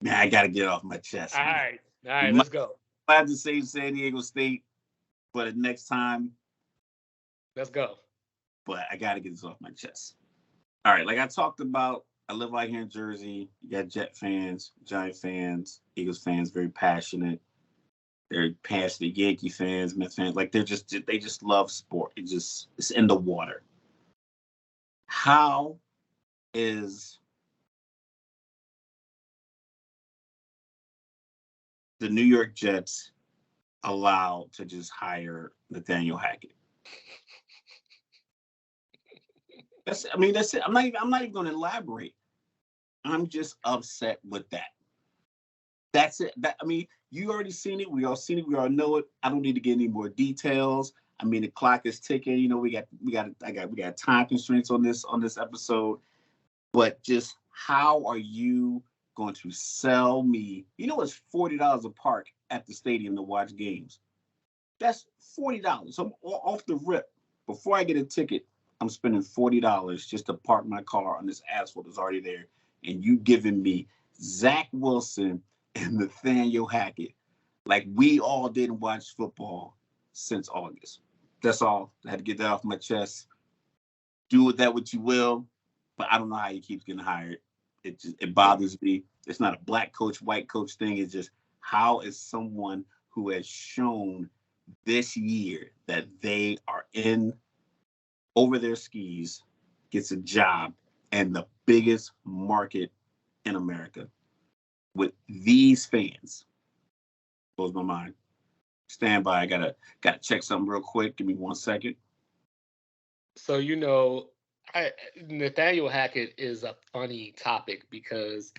Man, I got to get it off my chest. All right, let's go. I have to say San Diego State for the next time. Let's go. But I got to get this off my chest. All right, like I talked about, I live out here in Jersey. You got Jet fans, Giant fans, Eagles fans, very passionate. They're passionate Yankee fans, Mets fans. Like they just love sport. It's in the water. How is the New York Jets allowed to just hire Nathaniel Hackett? That's it. I'm not even going to elaborate. I'm just upset with that. That's it. You already seen it. We all seen it. We all know it. I don't need to get any more details. I mean, the clock is ticking. You know, we got time constraints on this episode. But just how are you going to sell me? You know, it's $40 a park at the stadium to watch games. That's $40. So off the rip, before I get a ticket, I'm spending $40 just to park my car on this asphalt that's already there. And you giving me Zach Wilson and Nathaniel Hackett. Like we all didn't watch football since August. That's all. I had to get that off my chest. Do with that what you will, but I don't know how he keeps getting hired. It bothers me. It's not a black coach, white coach thing. It's just how is someone who has shown this year that they are in over their skis gets a job in the biggest market in America with these fans. Blows my mind. Stand by. I gotta check something real quick. Give me 1 second. So Nathaniel Hackett is a funny topic because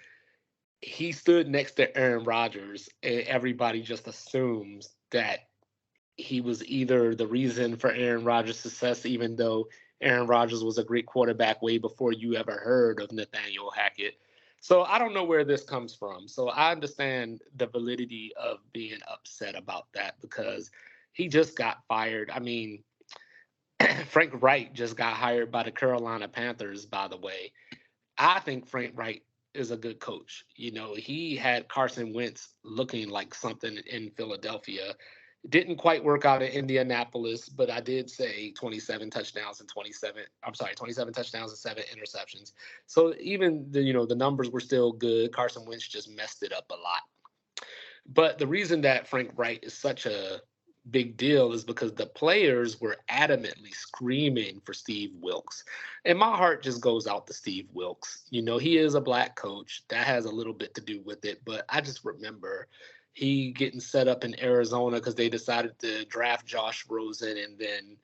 he stood next to Aaron Rodgers, and everybody just assumes that he was either the reason for Aaron Rodgers' success, even though Aaron Rodgers was a great quarterback way before you ever heard of Nathaniel Hackett. So I don't know where this comes from. So I understand the validity of being upset about that because he just got fired. I mean, Frank Wright just got hired by the Carolina Panthers, by the way. I think Frank Wright is a good coach. He had Carson Wentz looking like something in Philadelphia. Didn't quite work out in Indianapolis, but I did say 27 touchdowns and 27 touchdowns and 7 interceptions. So even the numbers were still good. Carson Wentz just messed it up a lot. But the reason that Frank Wright is such a big deal is because the players were adamantly screaming for Steve Wilks. And my heart just goes out to Steve Wilks. He is a black coach. That has a little bit to do with it. But I just remember he getting set up in Arizona because they decided to draft Josh Rosen, and then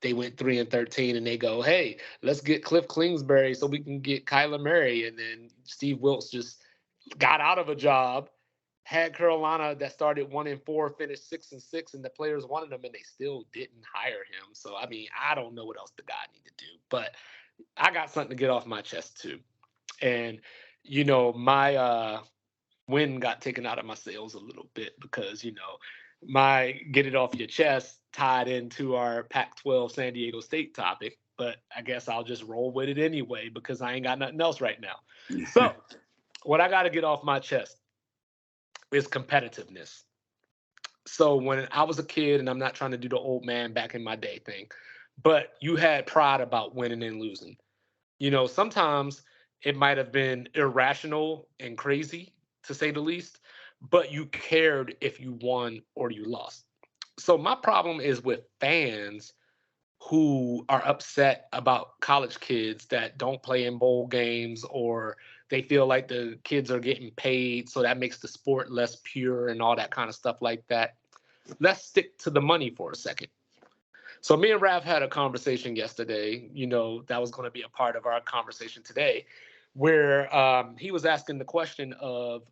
they went 3-13 and they go, hey, let's get Cliff Kingsbury so we can get Kyler Murray. And then Steve Wilks just got out of a job, had Carolina that started 1-4, finished 6-6, and the players wanted him, and they still didn't hire him. So, I mean, I don't know what else the guy need to do, but I got something to get off my chest too. And, my win got taken out of my sails a little bit because, my get it off your chest tied into our Pac-12 San Diego State topic, but I guess I'll just roll with it anyway because I ain't got nothing else right now. So what I got to get off my chest is competitiveness. So when I was a kid, and I'm not trying to do the old man back in my day thing, but you had pride about winning and losing. Sometimes it might have been irrational and crazy, to say the least, but you cared if you won or you lost. So my problem is with fans who are upset about college kids that don't play in bowl games, or they feel like the kids are getting paid, so that makes the sport less pure and all that kind of stuff like that. Let's stick to the money for a second. So me and Raph had a conversation yesterday, that was going to be a part of our conversation today, where he was asking the question of,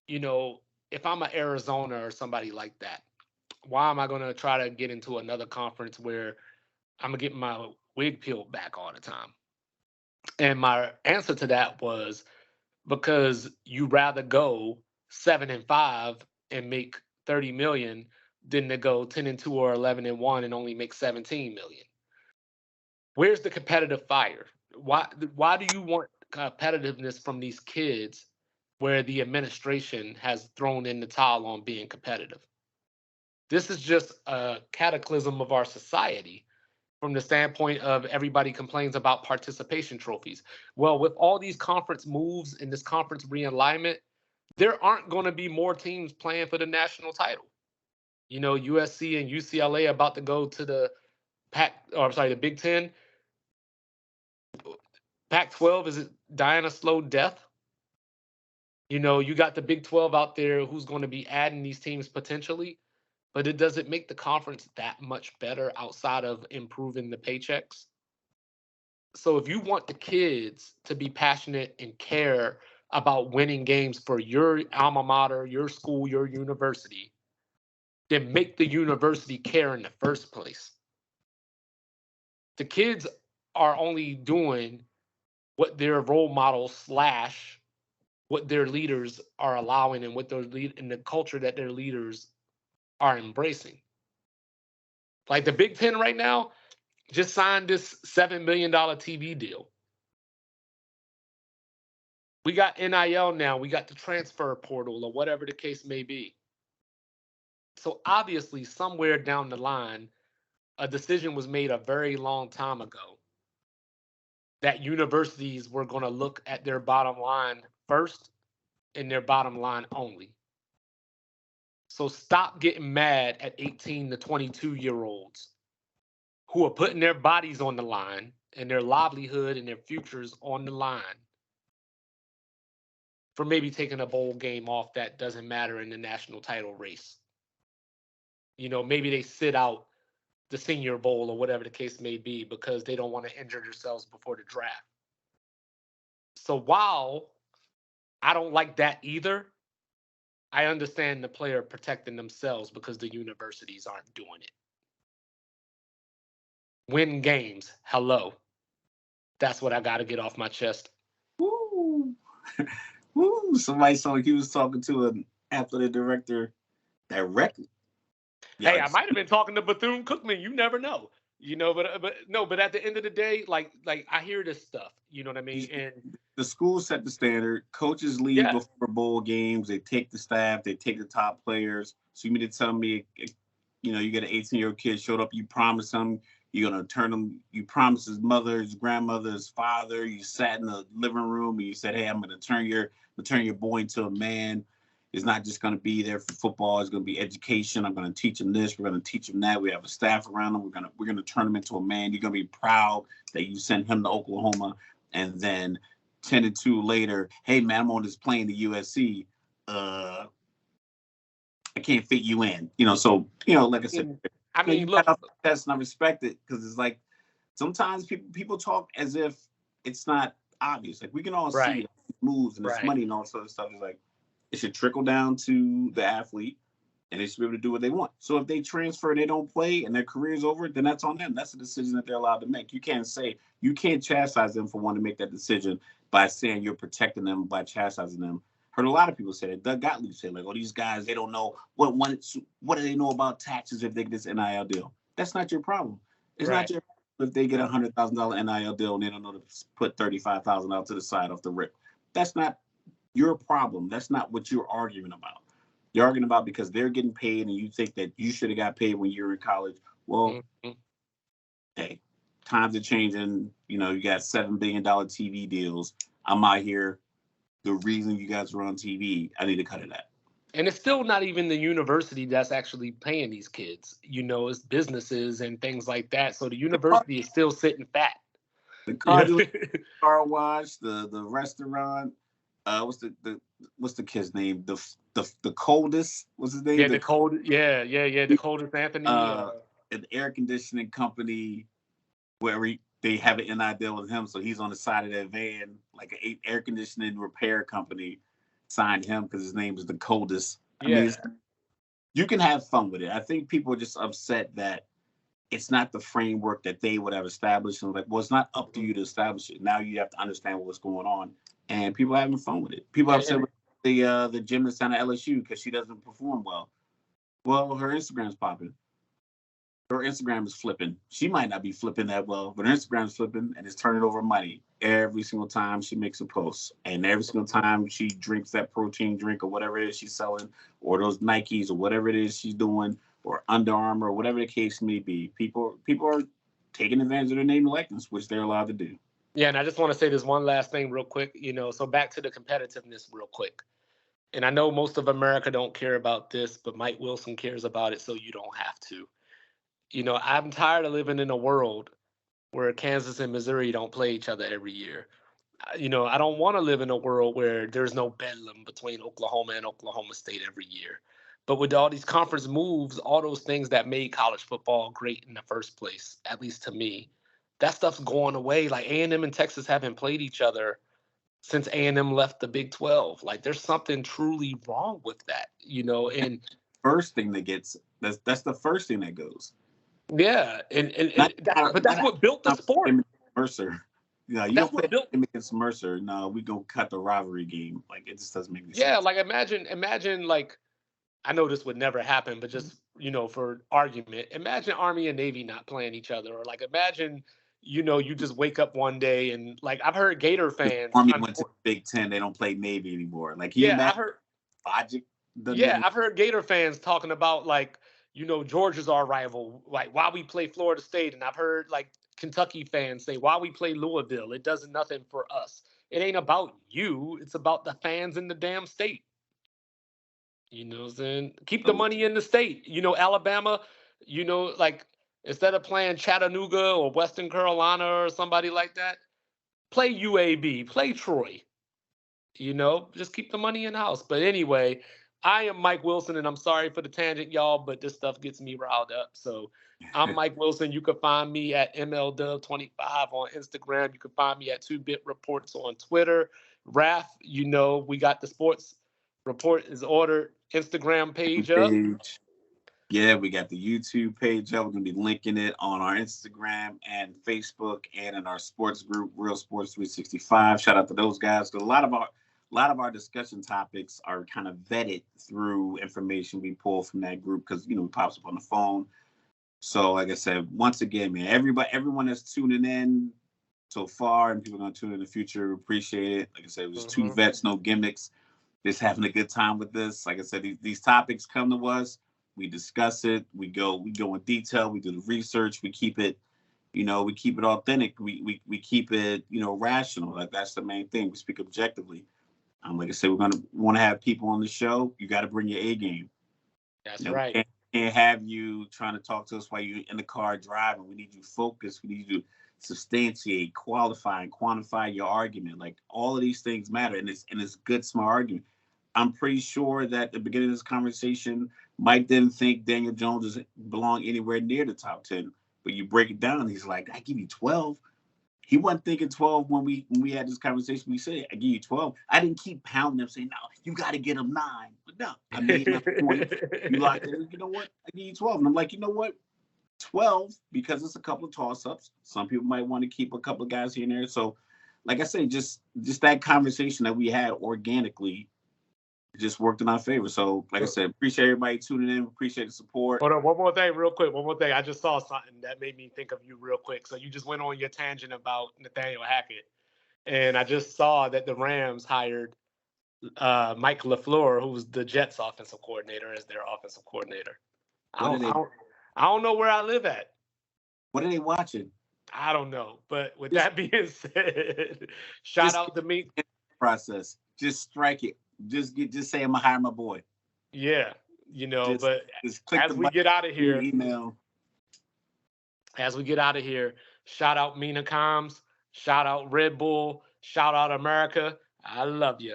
if I'm an Arizona or somebody like that, why am I going to try to get into another conference where I'm going to get my wig peeled back all the time? And my answer to that was because you rather go 7-5 and make 30 million than to go 10-2 or 11-1 and only make 17 million. Where's the competitive fire? Why do you want competitiveness from these kids where the administration has thrown in the towel on being competitive? This is just a cataclysm of our society from the standpoint of everybody complains about participation trophies. Well, with all these conference moves and this conference realignment, there aren't going to be more teams playing for the national title. USC and UCLA about to go to the the Big Ten. Pac-12 is dying a slow death. You got the Big 12 out there who's going to be adding these teams potentially, but it doesn't make the conference that much better outside of improving the paychecks. So if you want the kids to be passionate and care about winning games for your alma mater, your school, your university, then make the university care in the first place. The kids are only doing what their role models / what their leaders are allowing, and what their and the culture that their leaders are embracing. Like the Big Ten right now just signed this $7 million TV deal. We got NIL now. We got the transfer portal or whatever the case may be. So obviously, somewhere down the line, a decision was made a very long time ago that universities were going to look at their bottom line first and their bottom line only. So stop getting mad at 18 to 22-year-olds who are putting their bodies on the line and their livelihood and their futures on the line for maybe taking a bowl game off that doesn't matter in the national title race. Maybe they sit out the Senior Bowl or whatever the case may be because they don't want to injure themselves before the draft. So while I don't like that either, I understand the player protecting themselves because the universities aren't doing it. Win games. Hello. That's what I got to get off my chest. Woo. Woo. Somebody sounded like he was talking to an athletic director directly. Hey, I might have been talking to Bethune Cookman. You never know. but at the end of the day, like I hear this stuff. You know what I mean? And The school set the standard. Coaches leave yeah, before bowl games. They take the staff. They take the top players. So you mean to tell me, you get an 18-year-old kid showed up. You promise him you're gonna turn him. You promised his mother, his grandmother, his father. You sat in the living room and you said, "Hey, I'm gonna turn your boy into a man. It's not just gonna be there for football. It's gonna be education. I'm gonna teach him this. We're gonna teach him that. We have a staff around him. We're gonna turn him into a man. You're gonna be proud that you sent him to Oklahoma." And then 10-2 later, "Hey man, I'm on this plane to USC. I can't fit you in." So like I said, I mean, you look, got the test, and I respect it because it's like sometimes people talk as if it's not obvious. Like we can all see right, moves and this right. money and all this other stuff. It's like it should trickle down to the athlete, and they should be able to do what they want. So if they transfer and they don't play and their career's over, then that's on them. That's a decision that they're allowed to make. You can't chastise them for wanting to make that decision by saying you're protecting them by chastising them. Heard a lot of people say that. Doug Gottlieb said, like, "Oh, these guys, they don't know what do they know about taxes if they get this NIL deal." That's not your problem. It's not Right. your problem if they get $100,000 NIL deal and they don't know to put 35,000 out to the side off the rip. That's not your problem. That's not what you're arguing about. You're arguing about because they're getting paid and you think that you should have got paid when you were in college. Well, Mhm. hey, times are changing. You got $7 billion TV deals. I'm out here. The reason you guys are on TV, I need to cut it out. And it's still not even the university that's actually paying these kids. It's businesses and things like that. So the The car, university is still sitting fat. the You car know? dealer, car wash, the restaurant. What's the kid's name? The coldest. What's his name? Yeah, the coldest Anthony. An air conditioning company where they have an NI deal with him, so he's on the side of that van, like an air conditioning repair company signed him because his name is the coldest. I mean, Yeah, you can have fun with it. I think people are just upset that it's not the framework that they would have established. And like, well, it's not up to you to establish it. Now you have to understand what's going on, and people are having fun with it. People are and, upset and with the gymnast down at LSU because she doesn't perform well. Well, her Instagram's popping. Her Instagram is flipping. She might not be flipping that well, but her Instagram's flipping and it's turning over money every single time she makes a post. And every single time she drinks that protein drink or whatever it is she's selling, or those Nikes or whatever it is she's doing, or Under Armour, or whatever the case may be, people are taking advantage of their name and likeness, which they're allowed to do. yeah, and I just want to say this one last thing real quick. So back to the competitiveness real quick. And I know most of America don't care about this, but Mike Wilson cares about it, so you don't have to. I'm tired of living in a world where Kansas and Missouri don't play each other every year. I don't want to live in a world where there's no bedlam between Oklahoma and Oklahoma State every year. But with all these conference moves, all those things that made college football great in the first place, at least to me, that stuff's going away. Like A&M and Texas haven't played each other since A&M left the Big 12. Like there's something truly wrong with that, and First thing that gets that's the first thing that goes. yeah, and Not, but that's not what built the sport. Mercer. You That's don't what play built. against Mercer. No, we gonna cut the rivalry game. Like it just doesn't make any Yeah, sense. like imagine like I know this would never happen, but just for argument, imagine Army and Navy not playing each other, or like imagine you just wake up one day and like I've heard Gator fans. Army went to the Big Ten. They don't play Navy anymore. Like, can you Yeah, I imagine heard. logic doesn't Yeah, even. I've heard Gator fans talking about like Georgia's our rival, like why we play Florida State, and I've heard like Kentucky fans say why we play Louisville. It does nothing for us. It ain't about you. It's about the fans in the damn state. You know what I'm saying? Keep the So, money in the state. Alabama, like instead of playing Chattanooga or Western Carolina or somebody like that, play UAB, play Troy. Just keep the money in house. But anyway, I am Mike Wilson, and I'm sorry for the tangent, y'all, but this stuff gets me riled up. So I'm Mike Wilson. You can find me at MLDub25 on Instagram. You can find me at 2-Bit Reports on Twitter. Raph, we got the Sports Report is ordered Instagram page up. page. Yeah, we got the YouTube page up. We're gonna be linking it on our Instagram and Facebook and in our sports group, Real Sports 365. Shout out to those guys. A lot of our discussion topics are kind of vetted through information we pull from that group because it pops up on the phone. So, like I said, once again, man, everyone that's tuning in so far, and people are gonna tune in the future, appreciate it. Like I said, it was two vets, no gimmicks, just having a good time with this. Like I said, these topics come to us, we discuss it, we go in detail, we do the research, we keep it, we keep it authentic, we keep it, rational. Like that's the main thing. We speak objectively. Like I said, we're gonna want to have people on the show. You got to bring your A game. That's right. Can't have you trying to talk to us while you're in the car driving. We need you focused. We need you to substantiate, qualify, and quantify your argument. Like all of these things matter, and it's good, smart argument. I'm pretty sure that at the beginning of this conversation, Mike didn't think Daniel Jones doesn't belong anywhere near the top 10. But you break it down, he's like, I give you 12. He wasn't thinking 12 when we had this conversation. We said, I give you 12. I didn't keep pounding him saying, no, you got to get him 9. But no, I made my point. You locked it in. You know what? I give you 12. And I'm like, you know what? 12, because it's a couple of toss-ups. Some people might want to keep a couple of guys here and there. So, like I said, just that conversation that we had organically just worked in our favor. So, like I said, appreciate everybody tuning in. Appreciate the support. Hold on, one more thing, real quick. One more thing. I just saw something that made me think of you real quick. So you just went on your tangent about Nathaniel Hackett, and I just saw that the Rams hired Mike LaFleur, who's the Jets' offensive coordinator, as their offensive coordinator. I don't know where I live at. What are they watching? I don't know. But with that being said, shout out to me. Process. Just strike it. Just say I'm gonna hire my boy. Yeah, but as we get out of here, email. As we get out of here, shout out Mina Combs, shout out Red Bull, shout out America. I love you.